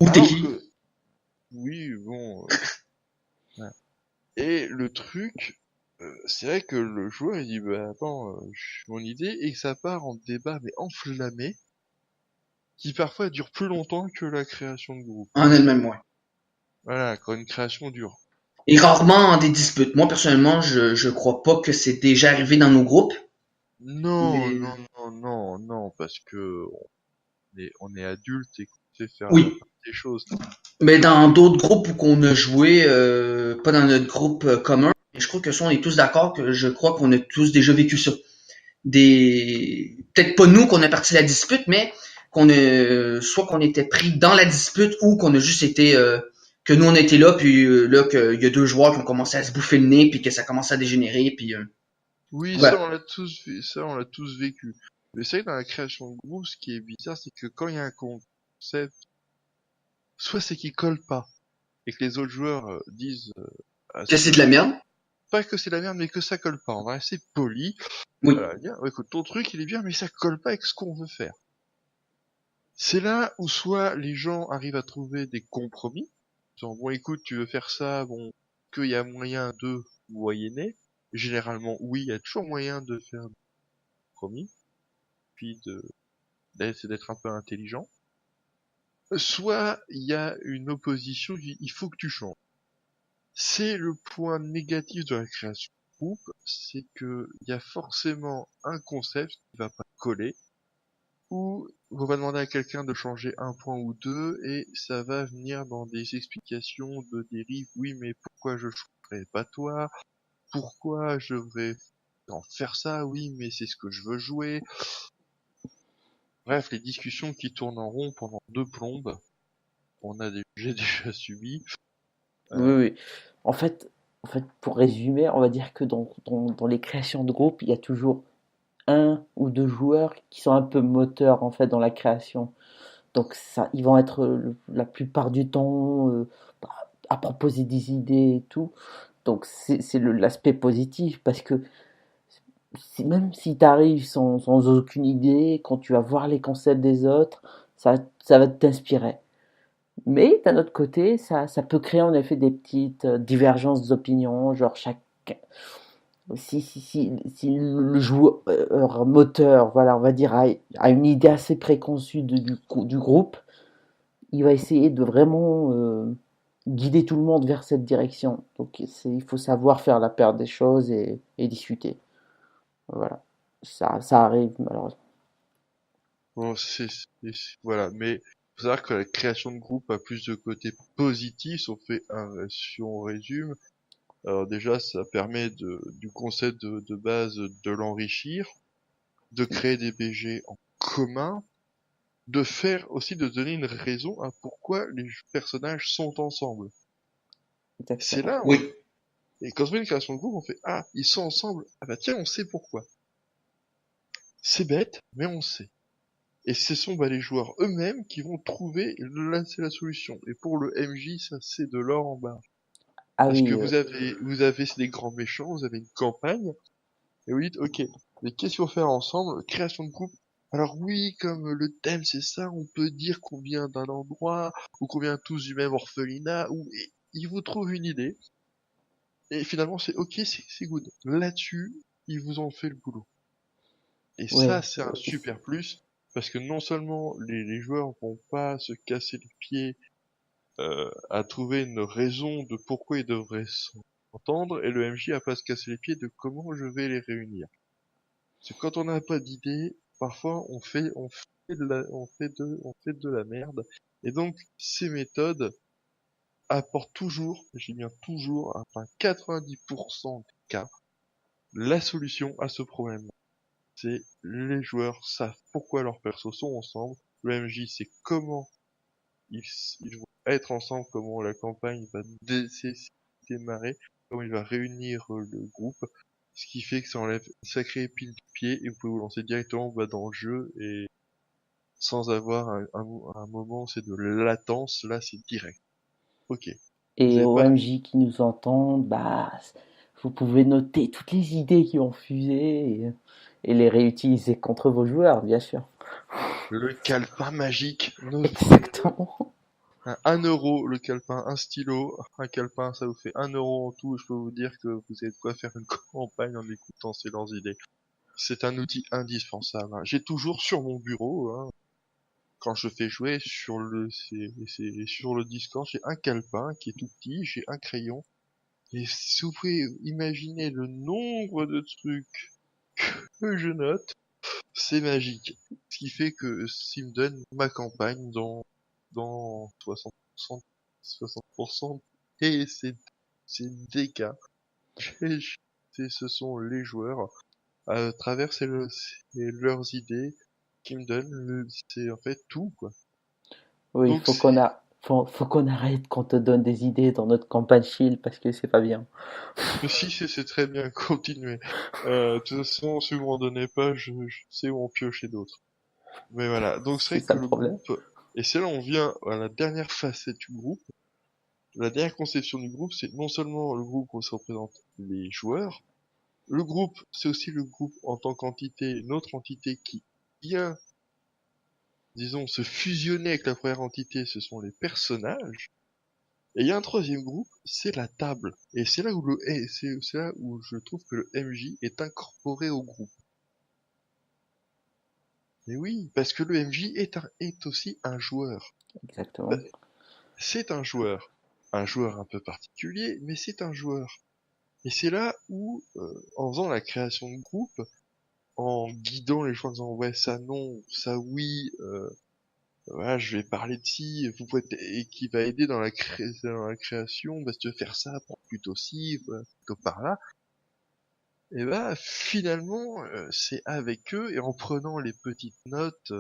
Ou t'es Alors qui? que, oui, bon, voilà. Et le truc, c'est vrai que le joueur, il dit, bah attends, mon idée, et que ça part en débat, mais enflammé, qui parfois dure plus longtemps que la création de groupe. En elle-même, ouais. Voilà, quand une création dure. Et rarement en des disputes. Moi, personnellement, je crois pas que c'est déjà arrivé dans nos groupes. Non, Mais non, non, non, non, parce que on est adulte et qu'on sait faire la oui. part des choses. Mais dans d'autres groupes où qu'on a joué, pas dans notre groupe commun, je crois que ça, on est tous d'accord que je crois qu'on a tous déjà vécu ça. Peut-être pas nous qu'on a parti la dispute, mais soit qu'on était pris dans la dispute ou qu'on a juste été, que nous on était là, puis là qu'il y a deux joueurs qui ont commencé à se bouffer le nez, puis que ça commence à dégénérer, puis Oui, ça voilà. on l'a tous ça on l'a tous vécu. Mais c'est vrai que dans la création de groupe, ce qui est bizarre, c'est que quand il y a un concept, soit c'est qu'il colle pas, et que les autres joueurs disent à Que c'est ceux de la merde. pas que c'est la merde, mais que ça colle pas. On va rester poli. Oui. Voilà, dire, ouais, écoute, ton truc il est bien, mais ça colle pas avec ce qu'on veut faire. C'est là où soit les gens arrivent à trouver des compromis, genre bon écoute, tu veux faire ça, bon, qu'il y a moyen de moyenner. Généralement, oui, il y a toujours moyen de faire des compromis, puis d'essayer d'être un peu intelligent. Soit il y a une opposition, il faut que tu changes. C'est le point négatif de la création de groupe, c'est que il y a forcément un concept qui va pas coller, ou on va demander à quelqu'un de changer un point ou deux, et ça va venir dans des explications de dérive. Oui, mais pourquoi je changerais pas toi? Pourquoi je devrais en faire ça? Oui, mais c'est ce que je veux jouer. Bref, les discussions qui tournent en rond pendant 2 plombes, j'ai déjà subi. Oui, oui. En fait, en fait, pour résumer, on va dire que dans les créations de groupe, il y a toujours un ou deux joueurs qui sont un peu moteurs en fait dans la création. Donc ça, ils vont être la plupart du temps bah, à proposer des idées et tout. Donc c'est l'aspect positif parce que même si tu arrives sans aucune idée, quand tu vas voir les concepts des autres, ça va t'inspirer. Mais d'un autre côté, ça peut créer en effet des petites divergences d'opinion, genre si le joueur moteur, voilà, on va dire, a une idée assez préconçue du groupe, il va essayer de vraiment guider tout le monde vers cette direction. Donc il faut savoir faire la paire des choses et discuter. Voilà, ça arrive malheureusement. Bon, voilà, mais faut savoir que la création de groupe a plus de côté positif, si on résume. Alors déjà, ça permet du concept de base de l'enrichir, de créer des BG en commun, de donner une raison à pourquoi les personnages sont ensemble. C'est Exactement. là, Oui. et quand on fait une création de groupe, on fait, ah, ils sont ensemble, ah bah tiens, on sait pourquoi. C'est bête, mais on sait. Et ce sont les joueurs eux-mêmes qui vont trouver, là c'est la solution. Et pour le MJ, ça c'est de l'or en barre. Ah Parce que oui, vous avez des grands méchants, vous avez une campagne, et vous dites, ok, mais qu'est-ce qu'il faut faire ensemble? Création de groupe. Alors oui, comme le thème c'est ça, on peut dire qu'on vient d'un endroit, ou qu'on vient tous du même orphelinat, ou et ils vous trouvent une idée, et finalement c'est ok, c'est good. Là-dessus, ils vous ont fait le boulot. Et ça, ouais, c'est un super plus, parce que non seulement les joueurs vont pas se casser les pieds à trouver une raison de pourquoi ils devraient s'entendre, et le MJ a pas à se casser les pieds de comment je vais les réunir. Parce que quand on n'a pas d'idée, parfois on fait de la merde, et donc ces méthodes apportent toujours, j'ai bien toujours, enfin 90% des cas, la solution à ce problème. C'est les joueurs savent pourquoi leurs persos sont ensemble. Le MJ sait comment ils, ils vont être ensemble, comment la campagne va démarrer, comment il va réunir le groupe. Ce qui fait que ça enlève une sacrée épine du pied et vous pouvez vous lancer directement dans le jeu et sans avoir un moment c'est de latence, là c'est direct. Ok. Vous et avez au pas MJ qui nous entendent, bah, vous pouvez noter toutes les idées qui ont fusé et les réutiliser contre vos joueurs, bien sûr. le calepin magique, notez-le. Exactement. 1 euro le calepin, un stylo, un calepin, ça vous fait 1 euro en tout. Je peux vous dire que vous avez de quoi faire une campagne en écoutant ces leurs idées. C'est un outil indispensable, hein. J'ai toujours sur mon bureau, hein, quand je fais jouer sur le Discord, j'ai un calepin qui est tout petit, j'ai un crayon. Et si vous pouvez imaginer le nombre de trucs que je note, c'est magique. Ce qui fait que s'il me donne ma campagne dans 60%, 60%, et c'est des cas. Ce sont les joueurs, à travers leurs idées, qui me donnent c'est en fait tout, quoi. Oui, Donc c'est, faut qu'on arrête qu'on te donne des idées dans notre campagne Shield parce que c'est pas bien. si c'est très bien, continuer. De toute façon, si vous m'en donnez pas, je sais où en piocher d'autres. Mais voilà, donc c'est C'est vrai ça que le le problème. groupe, et c'est là on vient à la dernière facette du groupe. La dernière conception du groupe, c'est non seulement le groupe où se représentent les joueurs, le groupe, c'est aussi le groupe en tant qu'entité, une autre entité qui vient, disons, se fusionner avec la première entité, ce sont les personnages. Et il y a un troisième groupe, c'est la table. Et c'est là où c'est là où je trouve que le MJ est incorporé au groupe. Et oui, parce que le MJ est aussi un joueur. Bah, Exactement. c'est un joueur. un joueur un peu particulier, mais c'est un joueur. Et c'est là où, en faisant la création de groupe, en guidant les joueurs en disant ouais ça non, ça oui, voilà je vais parler de ci, vous pouvez et qui va aider dans la création, bah si tu veux faire ça, prends plutôt ci, voilà, plutôt par là. Et bah finalement c'est avec eux et en prenant les petites notes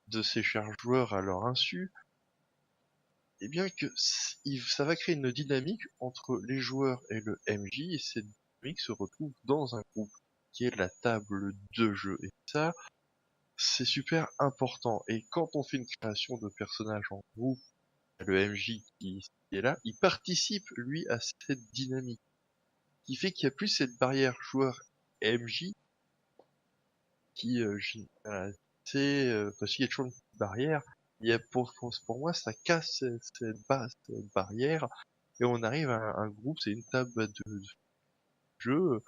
de ces chers joueurs à leur insu, et bien que ça va créer une dynamique entre les joueurs et le MJ, et cette dynamique se retrouve dans un groupe qui est la table de jeu. Et ça, c'est super important. Et quand on fait une création de personnage en groupe, le MJ qui est là, il participe lui à cette dynamique, qui fait qu'il n'y a plus cette barrière joueur MJ qui, c'est parce qu'il y a toujours une petite barrière. Il y a pour moi ça casse cette barrière et on arrive à un groupe, c'est une table de jeu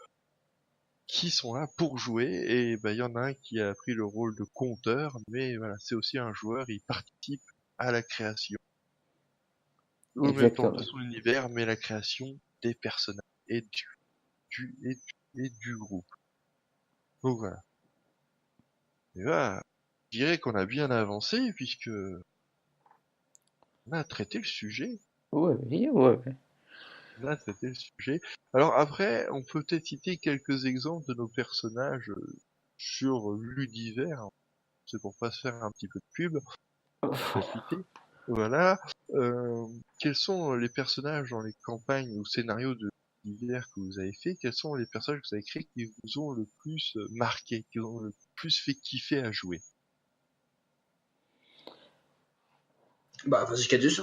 qui sont là pour jouer et bah il y en a un qui a pris le rôle de compteur, mais voilà c'est aussi un joueur, il participe à la création au même temps de Exactement. son univers, mais la création des personnages et du groupe. Donc voilà. Et là, je dirais qu'on a bien avancé puisque on a traité le sujet. Ouais, ouais, ouais. Là, c'était le sujet. Alors après, on peut peut-être citer quelques exemples de nos personnages sur l'univers. C'est pour pas se faire un petit peu de pub, profiter. Voilà. Quels sont les personnages dans les campagnes ou scénarios de l'univers que vous avez fait? Quels sont les personnages que vous avez créés qui vous ont le plus marqué, qui vous ont le plus fait kiffer à jouer? Bah, vas-y, Cadus.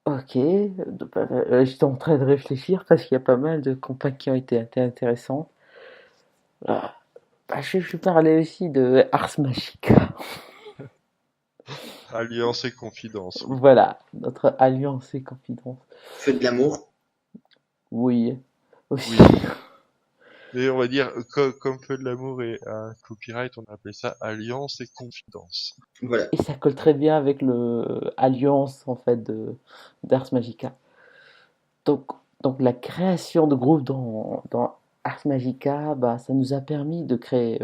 Ok, j'étais en train de réfléchir parce qu'il y a pas mal de campagnes qui ont été intéressantes. Ah, bah, je parlais aussi de Ars Magica. Alliance et confidence, oui. Voilà, notre alliance et confidence. Feu de l'amour. Oui, aussi. Oui. Et on va dire, comme Feu de l'amour et un copyright, on appelait ça Alliance et confidence. Voilà. Et ça colle très bien avec le alliance en fait de d'Ars Magica. Donc, donc la création de groupes dans Ars Magica, bah, ça nous a permis de créer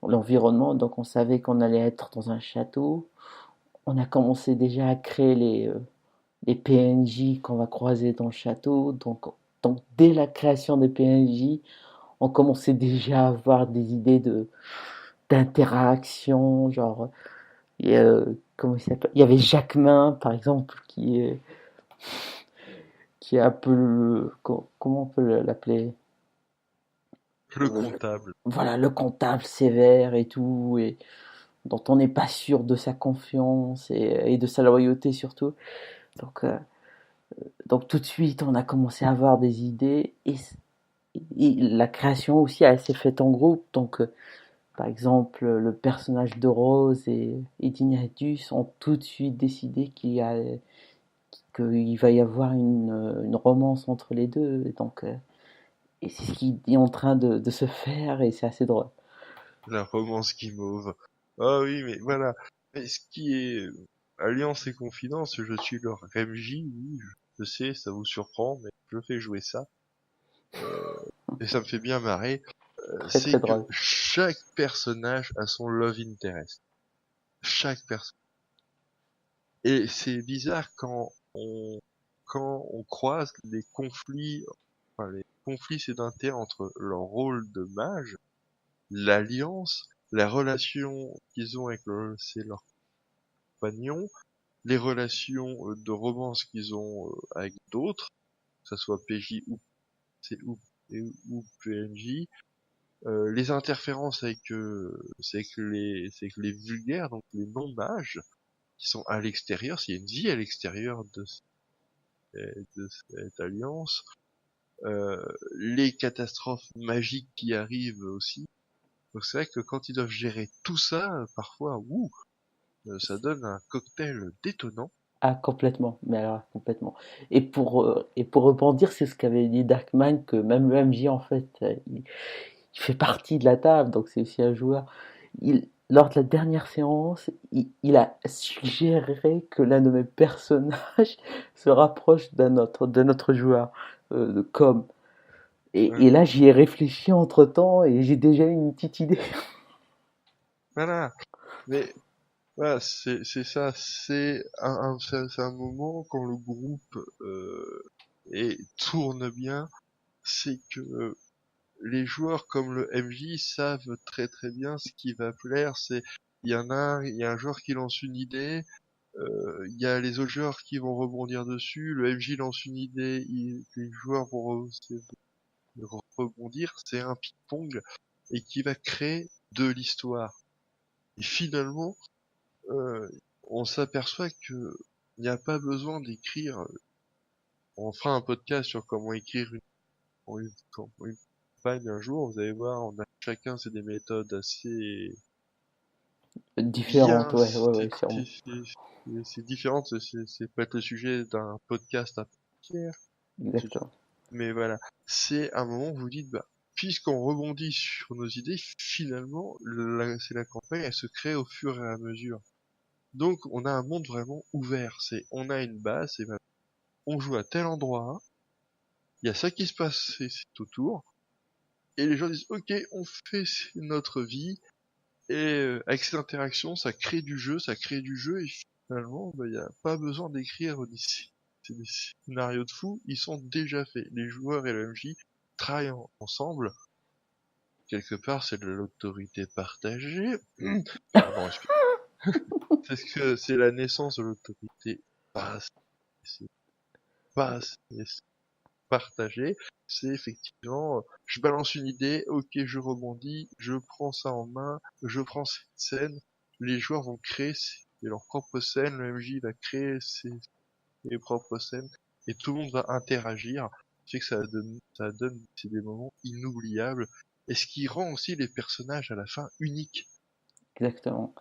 l'environnement. Donc on savait qu'on allait être dans un château. On a commencé déjà à créer les PNJ qu'on va croiser dans le château. Donc dès la création des PNJ, on commençait déjà à avoir des idées d'interaction, genre comment il s'appelle? Il y avait Jacquemin par exemple qui est un peu comment on peut l'appeler? Le comptable. Voilà, le comptable sévère et tout, et dont on n'est pas sûr de sa confiance et de sa loyauté surtout. Donc, euh, donc tout de suite, on a commencé à avoir des idées et la création aussi elle s'est faite en groupe. Donc, par exemple, le personnage de Rose et d'Ignatius ont tout de suite décidé qu'il va y avoir une romance entre les deux. Et c'est ce qui est en train de se faire et c'est assez drôle. La romance guimauve. Ah oui, mais voilà. Mais ce qui est Alliance et confidence, je suis leur MJ, oui, je sais, ça vous surprend, mais je fais jouer ça. Et ça me fait bien marrer. Très C'est très que drôle. chaque personnage a son love interest. Chaque personne. Et c'est bizarre quand on croise les conflits, enfin les conflits sédentaires entre leur rôle de mage, l'alliance, la relation qu'ils ont avec c'est leur compagnon, les relations de romance qu'ils ont avec d'autres, que ça soit PJ c'est ou, ou PNJ, les interférences avec, c'est avec les vulgaires, donc les non-mages, qui sont à l'extérieur, s'il y a une vie à l'extérieur de cette alliance, les catastrophes magiques qui arrivent aussi. Donc c'est vrai que quand ils doivent gérer tout ça, parfois, ça donne un cocktail détonnant. Ah, complètement, mais alors complètement. Et pour rebondir, c'est ce qu'avait dit Darkman, que même le MJ, en fait, il fait partie de la table, donc c'est aussi un joueur. Il, lors de la dernière séance, il a suggéré que l'un de mes personnages se rapproche de notre joueur, de Com. Ouais. Et là, j'y ai réfléchi entre-temps et j'ai déjà eu une petite idée. Voilà. Mais voilà, c'est ça, c'est un moment quand le groupe tourne bien, c'est que les joueurs comme le MJ savent très très bien ce qui va plaire. C'est il y a un joueur qui lance une idée, il y a les autres joueurs qui vont rebondir dessus. Le MJ lance une idée, les joueurs vont rebondir. C'est un ping-pong et qui va créer de l'histoire. Et finalement, euh, on s'aperçoit que il n'y a pas besoin d'écrire. On fera un podcast sur comment écrire une campagne un jour. Vous allez voir, on a chacun c'est des méthodes assez Différente, bien. ouais, sûrement. C'est différent. C'est peut-être le sujet d'un podcast à part entière. Exactement. Mais voilà, c'est un moment où vous dites, bah, puisqu'on rebondit sur nos idées, finalement, c'est la campagne, elle se crée au fur et à mesure. Donc, on a un monde vraiment ouvert. On a une base, et ben, on joue à tel endroit, il y a ça qui se passe, c'est autour, et les gens disent, ok, on fait notre vie, et avec cette interaction, ça crée du jeu, et finalement, bah, il n'y a pas besoin d'écrire des scénarios de fou, ils sont déjà faits. Les joueurs et le MJ travaillent ensemble. Quelque part, c'est de l'autorité partagée. Pardon, excusez. C'est que c'est la naissance de l'autorité pas assez, pas assez partagée. C'est effectivement, je balance une idée, ok, je rebondis, je prends ça en main, je prends cette scène, les joueurs vont créer leur propre scène, le MJ va créer ses propres scènes, et tout le monde va interagir, ce qui fait que ça donne c'est des moments inoubliables, et ce qui rend aussi les personnages à la fin uniques. Exactement.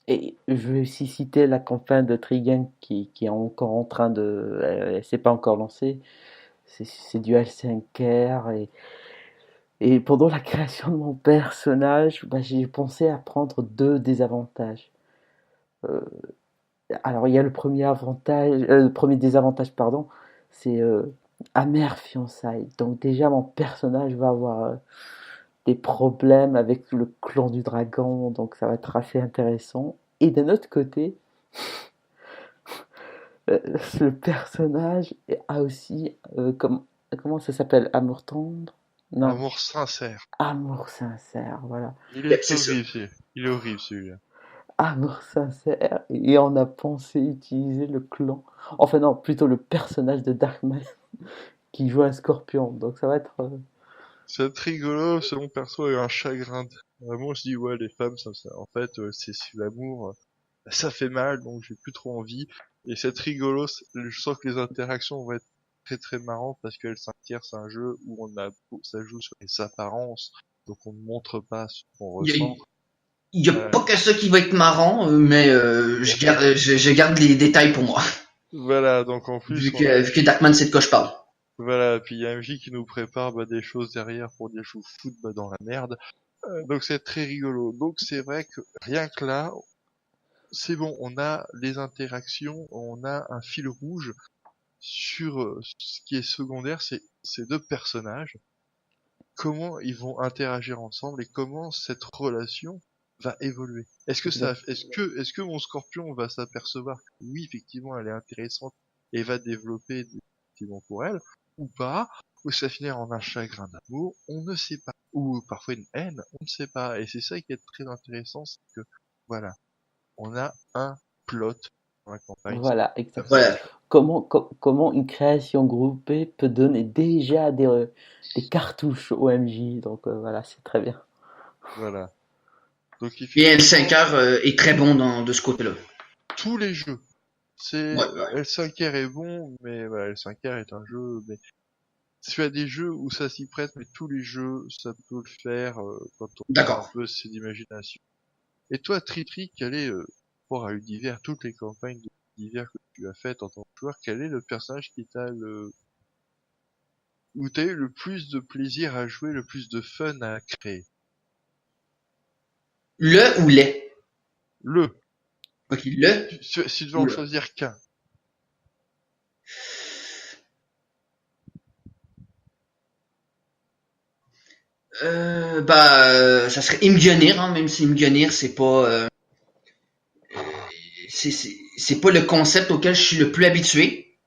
Et je vais aussi citer la campagne de Trigun qui est encore en train de. Elle s'est pas encore lancée. C'est du L5R. Et pendant la création de mon personnage, bah, j'ai pensé à prendre deux désavantages. Euh, alors, il y a le premier avantage, le premier désavantage, pardon, c'est amère fiançailles. Donc, déjà, mon personnage va avoir des problèmes avec le clan du dragon, donc ça va être assez intéressant. Et d'un autre côté, euh, le personnage a aussi, comment ça s'appelle? Amour tendre? Non, Amour sincère. amour sincère, voilà. Il Yep, est c'est ça. horrible, il est horrible celui-là. Amour sincère, et on a pensé utiliser le clan, enfin non, plutôt le personnage de Darkman qui joue un scorpion, donc ça va être... C'est rigolo, selon perso, il y a un chagrin. Vraiment, je dis, ouais, les femmes, en fait, c'est l'amour, ça fait mal, donc j'ai plus trop envie. Et c'est rigolo, je sens que les interactions vont être très très marrantes parce que L5R, c'est un jeu où ça joue sur les apparences, donc on ne montre pas ce qu'on Il y a, ressent. il y a Euh, pas que ça qui va être marrant, mais je garde les détails pour moi. voilà, donc en plus, Vu que Darkman sait de quoi je parle. voilà, puis il y a MJ qui nous prépare bah, des choses derrière pour dire je vous fous bah, dans la merde. Donc c'est très rigolo. Donc c'est vrai que rien que là, c'est bon, on a les interactions, on a un fil rouge sur ce qui est secondaire, c'est ces deux personnages, comment ils vont interagir ensemble et comment cette relation va évoluer. Exact. Est-ce que mon scorpion va s'apercevoir que oui, effectivement, elle est intéressante et va développer des sentiments pour elle, ou pas, ou ça finir en un chagrin d'amour, on ne sait pas, ou parfois une haine, on ne sait pas, et c'est ça qui est très intéressant, c'est que, voilà, on a un plot dans la campagne, c'est Voilà, un exactement. Voilà. personnage. Comment une création groupée peut donner déjà des cartouches au MJ, donc voilà, c'est très bien. Voilà. Donc Et effectivement, L5R est très bon de ce côté-là. tous les jeux, c'est Ouais, ouais. L5R est bon, mais voilà, L5R est un jeu, mais tu as des jeux où ça s'y prête, mais tous les jeux, ça peut le faire quand on a un D'accord. peu assez d'imagination. Et toi, Tritri, quel est, pour à Univers, toutes les campagnes d'Univers que tu as faites en tant que joueur, quel est le personnage où t'as eu le plus de plaisir à jouer, le plus de fun à créer? Le ou les? Le. Ok, le Si tu devais ou en le. choisir qu'un. Ça serait Imgunir, hein, même si Imgunir, c'est pas le concept auquel je suis le plus habitué.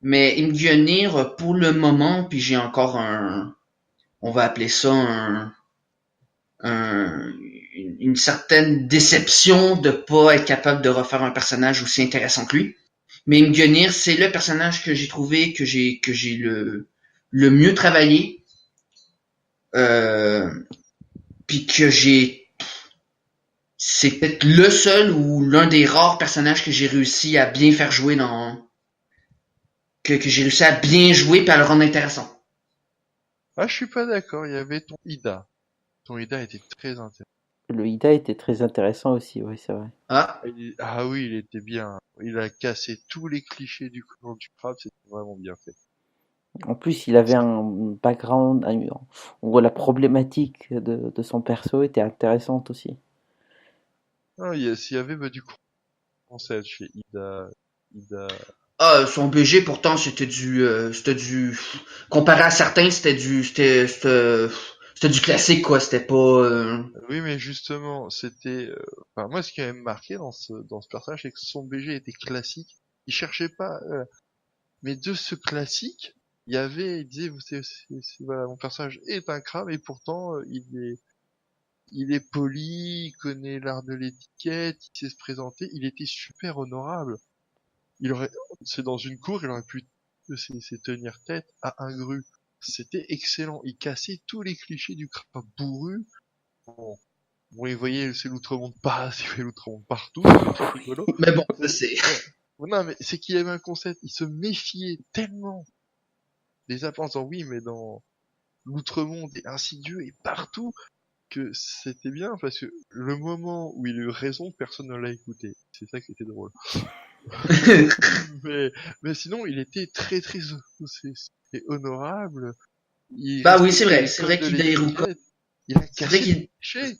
Mais Imgunir, pour le moment, puis j'ai encore on va appeler ça un, une certaine déception de pas être capable de refaire un personnage aussi intéressant que lui. Mais Mjolnir, c'est le personnage que j'ai trouvé que j'ai le mieux travaillé, euh, puis que c'est peut-être le seul ou l'un des rares personnages que j'ai réussi à bien faire jouer que j'ai réussi à bien jouer puis à le rendre intéressant. Ah, je suis pas d'accord, il y avait ton Ida. Ton Ida était très intéressant. Le Ida était très intéressant aussi, oui, c'est vrai. Ah, Ah oui, il était bien. Il a cassé tous les clichés du clan du crabe, c'était vraiment bien fait. En plus, il avait un background, on voit la problématique de son perso était intéressante aussi. Ah, s'il y avait, bah, du coup, on sait chez Ida. son BG pourtant comparé à certains c'était du classique quoi, c'était pas Oui, mais justement, enfin, moi, ce qui m'a marqué dans ce personnage, c'est que son BG était classique. Il cherchait pas, mais de ce classique, il disait, voilà, mon personnage est un crabe, et pourtant, il est poli, il connaît l'art de l'étiquette, il sait se présenter, il était super honorable. Il aurait, c'est dans une cour, il aurait pu c'est tenir tête à un gru. C'était excellent. Il cassait tous les clichés du crabe bourru. Bon, bon, il voyait c'est l'outre-monde pas, il voyait l'outre-monde partout, c'était très rigolo. mais bon, ça Mais, c'est ouais. Non, mais c'est qu'il avait un concept, il se méfiait tellement des apparences en oui, mais dans l'outre-monde est insidieux et partout que c'était bien parce que le moment où il a eu raison, personne ne l'a écouté. C'est ça qui était drôle. mais, mais sinon, il était très très honorable. Il bah oui, c'est respectait vrai, les c'est codes vrai de qu'Hidairuka, l'étiquette. Il a c'est vrai cassé qu'il des clichés.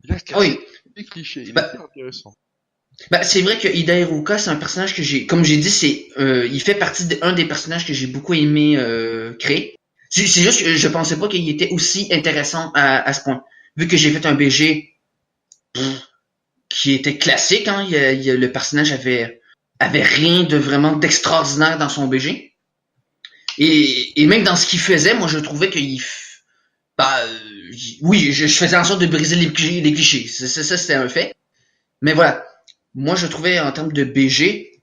Il a ah cassé oui, des clichés. Il était bah, intéressant. c'est vrai que Hidairuka, c'est un personnage que comme j'ai dit, il fait partie d'un des personnages que j'ai beaucoup aimé créer. C'est juste que je pensais pas qu'il était aussi intéressant à ce point. Vu que j'ai fait un BG qui était classique, hein, le personnage avait rien de vraiment d'extraordinaire dans son BG. Et même dans ce qu'il faisait, moi je trouvais bah, oui, je faisais en sorte de briser les clichés. Ça, c'était un fait. Mais voilà, moi je trouvais en termes de BG,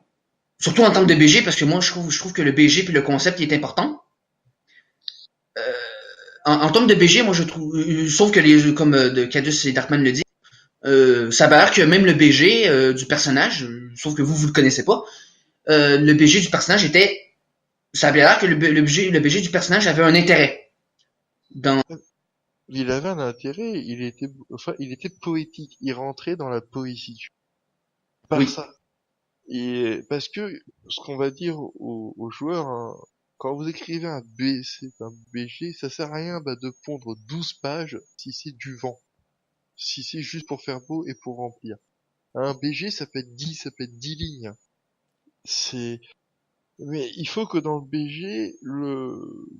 surtout en termes de BG, parce que moi je trouve que le BG puis le concept est important. En termes de BG, moi je trouve, sauf que comme de Cadus et Darkman le dit, ça va l'air que même le BG du personnage, sauf que vous le connaissez pas, le BG du personnage ça avait l'air que le BG du personnage avait un intérêt dans. Il avait un intérêt. Il était poétique. Il rentrait dans la poésie. Par Oui, ça. Et parce que ce qu'on va dire aux joueurs, hein, quand vous écrivez un BG, ça sert à rien bah, de pondre 12 pages si c'est du vent, si c'est juste pour faire beau et pour remplir. Un BG, ça peut être 10, ça peut être 10 lignes. C'est, mais il faut que dans le BG, le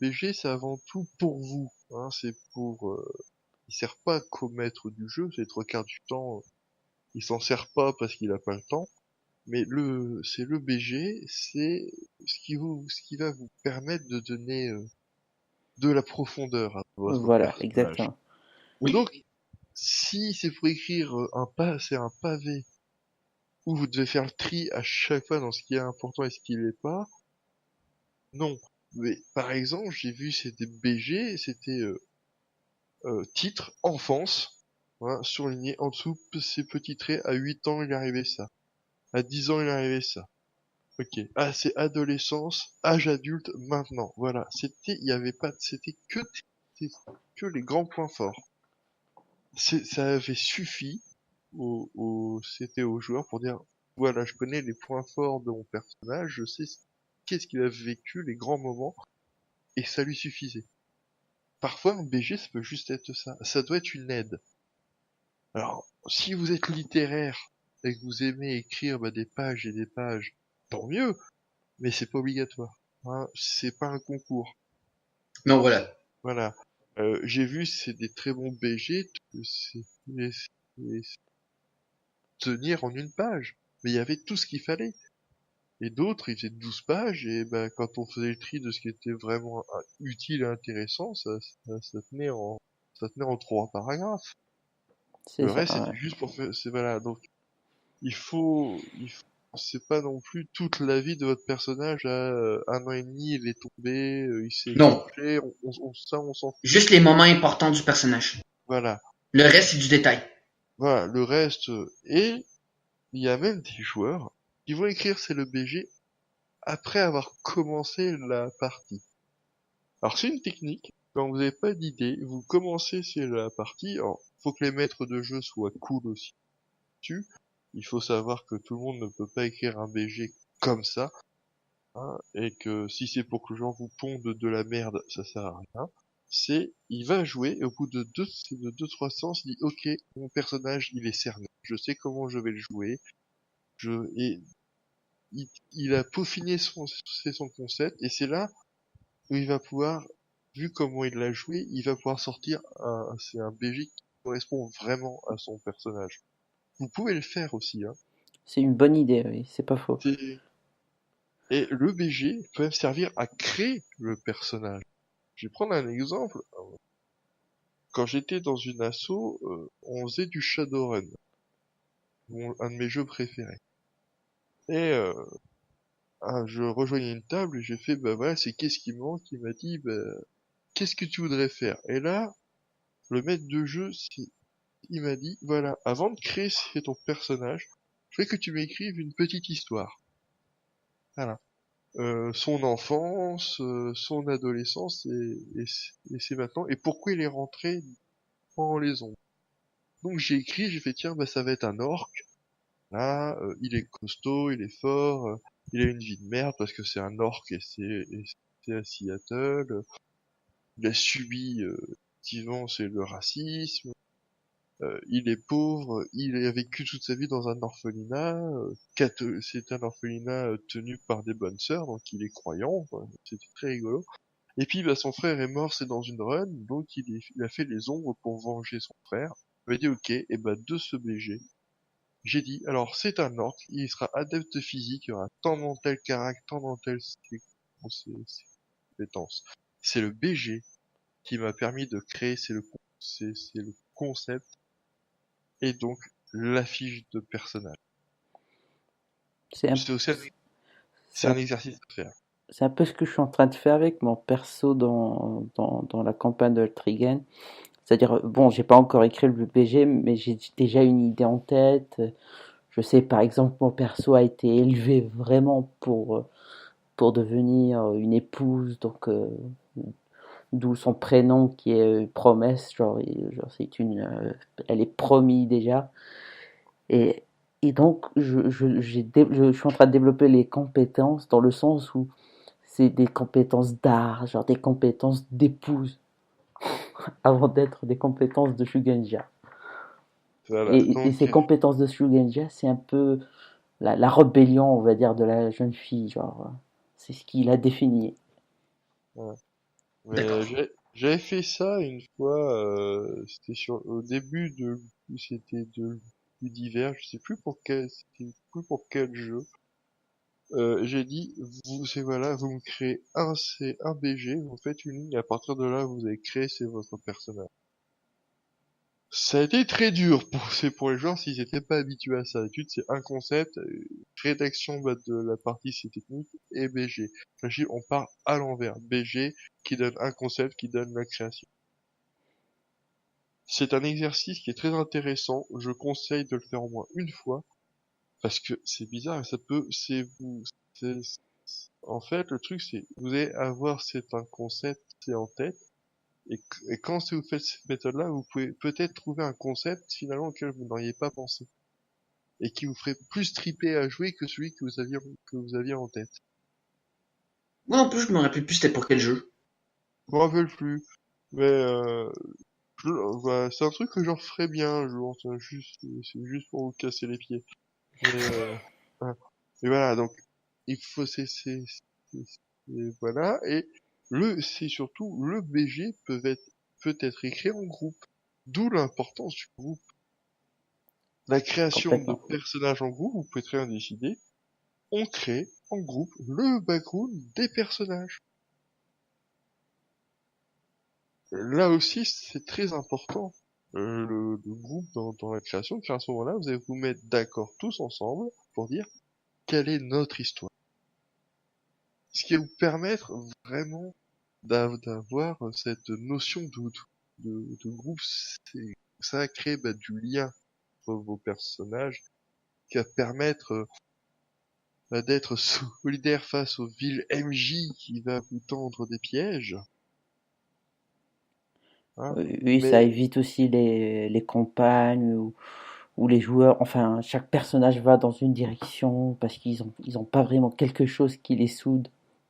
BG, c'est avant tout pour vous. Hein, il sert pas qu'au maître du jeu, c'est 3 quarts du temps, il s'en sert pas parce qu'il a pas le temps. Mais c'est le BG, c'est ce qui va vous permettre de donner de la profondeur à votre Voilà, personnage. exactement. oui. Donc, si c'est pour écrire c'est un pavé où vous devez faire le tri à chaque fois dans ce qui est important et ce qui l'est pas, non. Mais par exemple, j'ai vu c'était BG, c'était titre enfance, voilà, surligné en dessous ces petits traits. À 8 ans, il est arrivé ça. À 10 ans, il est arrivé ça. Ok. Ah, c'est adolescence, âge adulte, maintenant. Voilà. Il y avait pas, c'était que les grands points forts. Ça avait suffi c'était aux joueurs pour dire, voilà, je connais les points forts de mon personnage, je sais qu'est-ce qu'il a vécu, les grands moments, et ça lui suffisait. parfois un BG ça peut juste être ça. Ça doit être une aide. Alors, si vous êtes littéraire et que vous aimez écrire des pages et des pages, tant mieux, mais c'est pas obligatoire. Hein, c'est pas un concours. Non, voilà. Voilà. J'ai vu, c'est des très bons BG, c'est tenir en une page. Mais il y avait tout ce qu'il fallait. Et d'autres, ils faisaient 12 pages, et quand on faisait le tri de ce qui était vraiment utile et intéressant, ça tenait en 3 paragraphes. C'est Le ça, reste, ouais. c'était juste pour faire, voilà. Donc, c'est pas non plus toute la vie de votre personnage à 1 an et demi, il est tombé, il s'est Non. écorché, ça, on s'en fout. Juste les moments importants du personnage. Voilà. Le reste, c'est du détail. Voilà, le reste, et il y a même des joueurs qui vont écrire c'est le BG après avoir commencé la partie. Alors c'est une technique, quand vous n'avez pas d'idée, vous commencez c'est la partie, alors faut que les maîtres de jeu soient cool aussi dessus, il faut savoir que tout le monde ne peut pas écrire un BG comme ça, hein, et que si c'est pour que les gens vous pondent de la merde, ça sert à rien. Il va jouer, et au bout de deux, 3 séances, il dit, ok, mon personnage, il est cerné. Je sais comment je vais le jouer. Et il a peaufiné son concept, et c'est là où il va pouvoir, vu comment il l'a joué, il va pouvoir sortir c'est un BG qui correspond vraiment à son personnage. Vous pouvez le faire aussi, hein. C'est une bonne idée, oui, c'est pas faux. Et le BG peut même servir à créer le personnage. Je vais prendre un exemple. Quand j'étais dans une asso, on faisait du Shadowrun, un de mes jeux préférés. Et je rejoignais une table et j'ai fait, voilà, c'est qu'est-ce qui me manque? Il m'a dit, qu'est-ce que tu voudrais faire? Et là, le maître de jeu, il m'a dit, voilà, avant de créer ton personnage, je voudrais que tu m'écrives une petite histoire. Voilà. Son enfance, son adolescence, et c'est maintenant, et pourquoi il est rentré dans les ombres. Donc j'ai écrit, j'ai fait, tiens, ça va être un orc. Là, il est costaud, il est fort, il a une vie de merde parce que c'est un orc et c'est à Seattle. Il a subi, effectivement, c'est le racisme. Il est pauvre, il a vécu toute sa vie dans un orphelinat. C'est un orphelinat tenu par des bonnes sœurs, donc il est croyant. C'était très rigolo. Et puis son frère est mort, c'est dans une run, donc il a fait les ombres pour venger son frère. Il m'a dit ok, et de ce BG, j'ai dit, alors c'est un orc, il sera adepte physique, il y aura tant dans tel caractère, tant dans tel ses compétences. C'est le BG qui m'a permis de créer, c'est le concept, et donc la fiche de personnage. C'est un, C'est aussi c'est c'est un un, exercice à faire. c'est un peu ce que je suis en train de faire avec mon perso dans la campagne de Trigen. C'est-à-dire, bon, j'ai pas encore écrit le BG, mais j'ai déjà une idée en tête. Je sais, par exemple, mon perso a été élevé vraiment pour devenir une épouse, donc d'où son prénom qui est Promesse, genre c'est elle est promise déjà. Et, et donc, je suis en train de développer les compétences dans le sens où c'est des compétences d'art, genre des compétences d'épouse, avant d'être des compétences de Shugenja. Voilà, Et donc ces compétences de Shugenja, c'est un peu la rébellion, on va dire, de la jeune fille, genre, c'est ce qui l'a défini. voilà. Mais D'accord. j'avais fait ça une fois, c'était au début c'était de l'hiver, je sais plus pour quel jeu. J'ai dit, voilà, vous me créez un BG, vous faites une ligne, et à partir de là, vous avez créé, c'est votre personnage. Ça a été très dur pour les joueurs s'ils n'étaient pas habitués à ça. D'habitude, c'est un concept, rédaction de la partie, c'est technique, et BG. Là, on part à l'envers. BG qui donne un concept, qui donne la création. C'est un exercice qui est très intéressant. Je conseille de le faire au moins une fois parce que c'est bizarre et c'est, en fait, le truc c'est, vous allez avoir un concept, c'est en tête et quand vous faites cette méthode-là, vous pouvez peut-être trouver un concept finalement auquel vous n'auriez pas pensé et qui vous ferait plus triper à jouer que celui que vous aviez en tête. Moi, en plus, je me rappelle plus c'était pour quel jeu. Je me rappelle plus. Mais c'est un truc que je referais bien un jour. C'est juste pour vous casser les pieds. Mais, hein. Et voilà, donc il faut voilà. Et c'est surtout le BG peut être écrit en groupe. D'où l'importance du groupe. La création de Complètement. personnages en groupe, vous pouvez très bien décider. On crée en groupe le background des personnages. Là aussi, c'est très important. Le groupe dans la création, car à ce moment-là, vous allez vous mettre d'accord tous ensemble pour dire quelle est notre histoire. Ce qui va vous permettre vraiment d'avoir cette notion de groupe. Ça va créer du lien entre vos personnages, qui va permettre d'être solidaire face aux villes MJ qui va vous tendre des pièges. Hein. Oui, ça Mais évite aussi les campagnes où les joueurs, enfin, chaque personnage va dans une direction parce ils ont pas vraiment quelque chose qui les soude.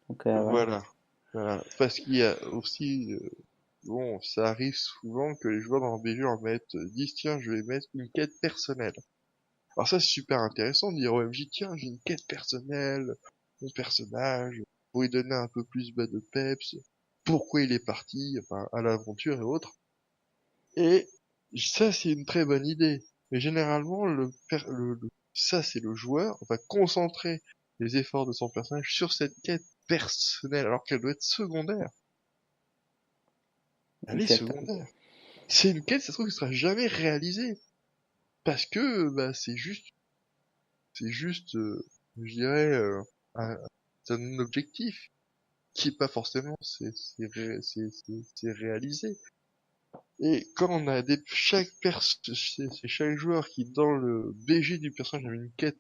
Donc voilà. voilà, voilà. Parce qu'il y a aussi, bon, ça arrive souvent que les joueurs dans le BG en mettent 10, tiens, je vais mettre une quête personnelle. Alors ça, c'est super intéressant de dire au MJ, tiens, j'ai une quête personnelle, mon personnage, pour lui donner un peu plus de peps, pourquoi il est parti, enfin, à l'aventure et autres. Et ça, c'est une très bonne idée. Mais généralement, ça, c'est le joueur va concentrer les efforts de son personnage sur cette quête personnelle, alors qu'elle doit être secondaire. Elle est Exact. secondaire. C'est une quête, ça se trouve, qui sera jamais réalisée. Parce que, c'est juste, je dirais, un, c'est un objectif qui est pas forcément, c'est réalisé. Et quand on a c'est chaque joueur qui, dans le BG du personnage, a une quête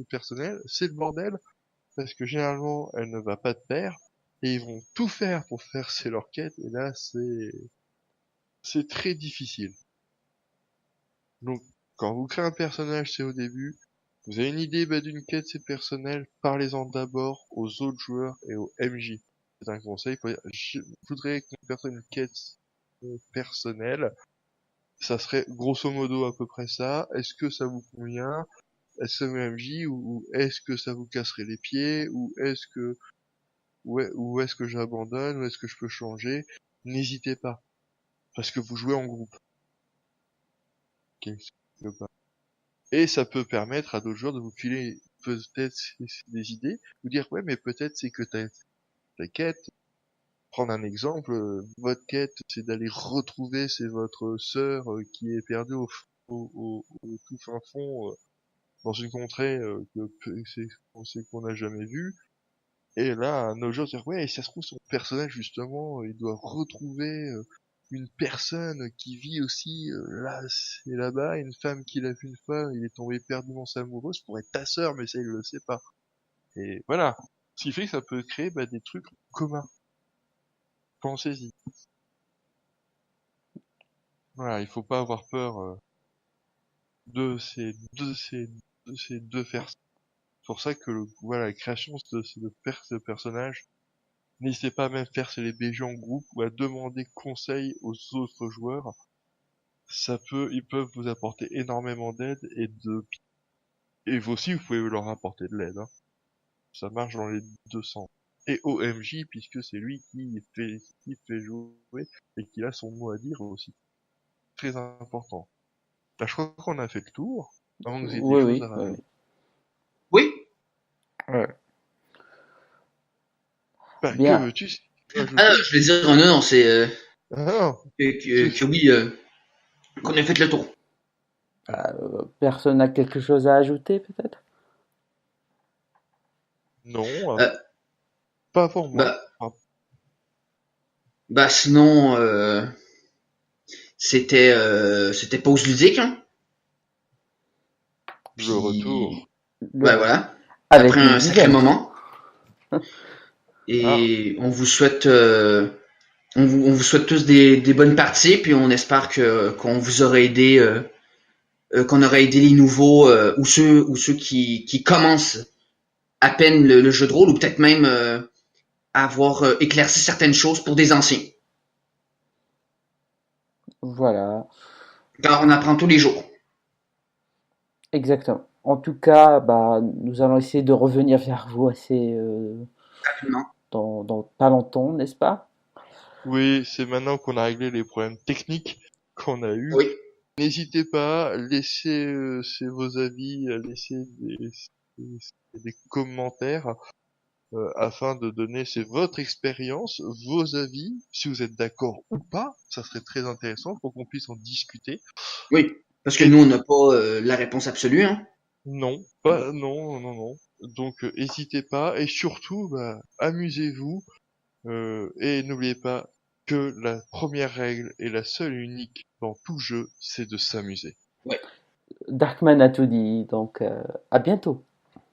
personnelle, c'est le bordel, parce que généralement, elle ne va pas de pair, et ils vont tout faire pour faire leur quête, et là, c'est très difficile. Donc, quand vous créez un personnage, c'est au début, vous avez une idée d'une quête, c'est personnel, parlez-en d'abord aux autres joueurs et aux MJ. C'est un conseil, pour dire, je voudrais que mon personnage ait une quête personnelle, ça serait grosso modo à peu près ça. Est-ce que ça vous convient? Est-ce que c'est MJ ou est-ce que ça vous casserait les pieds ou est-ce que j'abandonne ou est-ce que je peux changer? N'hésitez pas parce que vous jouez en groupe. Ok. Et ça peut permettre à d'autres joueurs de vous filer peut-être des idées, vous dire ouais mais peut-être c'est que ta quête. Prendre un exemple, votre quête c'est d'aller retrouver c'est votre sœur qui est perdue au tout fin fond dans une contrée qu'on n'a jamais vue. Et là, nos joueurs disent ouais, ça se trouve son personnage justement, il doit retrouver une personne qui vit aussi là, c'est là-bas, une femme qu'il a vue une fois, il est tombé éperdument amoureuse pour être ta sœur, mais ça il le sait pas. Et voilà, ce qui fait que ça peut créer des trucs communs. Pensez-y. Voilà, il faut pas avoir peur de ces deux personnes. C'est pour ça que voilà, la création de personnages, n'hésitez pas à même faire les BG en groupe ou à demander conseil aux autres joueurs. Ils peuvent vous apporter énormément d'aide et vous aussi, vous pouvez leur apporter de l'aide, hein. Ça marche dans les deux sens. Et OMJ, puisque c'est lui qui fait jouer et qui a son mot à dire aussi. Très important. Là, je crois qu'on a fait le tour. Avant que vous ayez des Oui, choses à oui, oui. rajouter. Oui. Ouais. Que Bien. veux-tu rajouter? Ah, je vais dire non, non, c'est Ah non, que oui, qu'on a fait le tour. Personne n'a quelque chose à ajouter peut-être? non, Euh, pas pour moi. bah, bah sinon, c'était pause ludique, hein. Le retour. Puis, Le bah retour. voilà. Avec Après une un sacré dizaine. moment. Ah, Et on vous souhaite, on vous souhaite tous des bonnes parties, puis on espère qu'on vous aura aidé, qu'on aura aidé les nouveaux ou ceux qui commencent à peine le jeu de rôle, ou peut-être même avoir éclairci certaines choses pour des anciens. Voilà, Car on apprend tous les jours. exactement. En tout cas, bah, nous allons essayer de revenir vers vous assez Non. dans pas longtemps, n'est-ce pas? Oui, c'est maintenant qu'on a réglé les problèmes techniques qu'on a eus. Oui. N'hésitez pas, laissez vos avis, laissez des commentaires afin de donner c'est votre expérience, vos avis, si vous êtes d'accord ou pas, ça serait très intéressant pour qu'on puisse en discuter. Oui. Parce que Et nous, on n'a pas la réponse absolue, hein. non, pas non, non, non. Donc hésitez pas et surtout bah, amusez-vous et n'oubliez pas que la première règle et la seule et unique dans tout jeu, c'est de s'amuser. Ouais. Darkman a tout dit, donc à bientôt.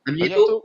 À À bientôt. bientôt!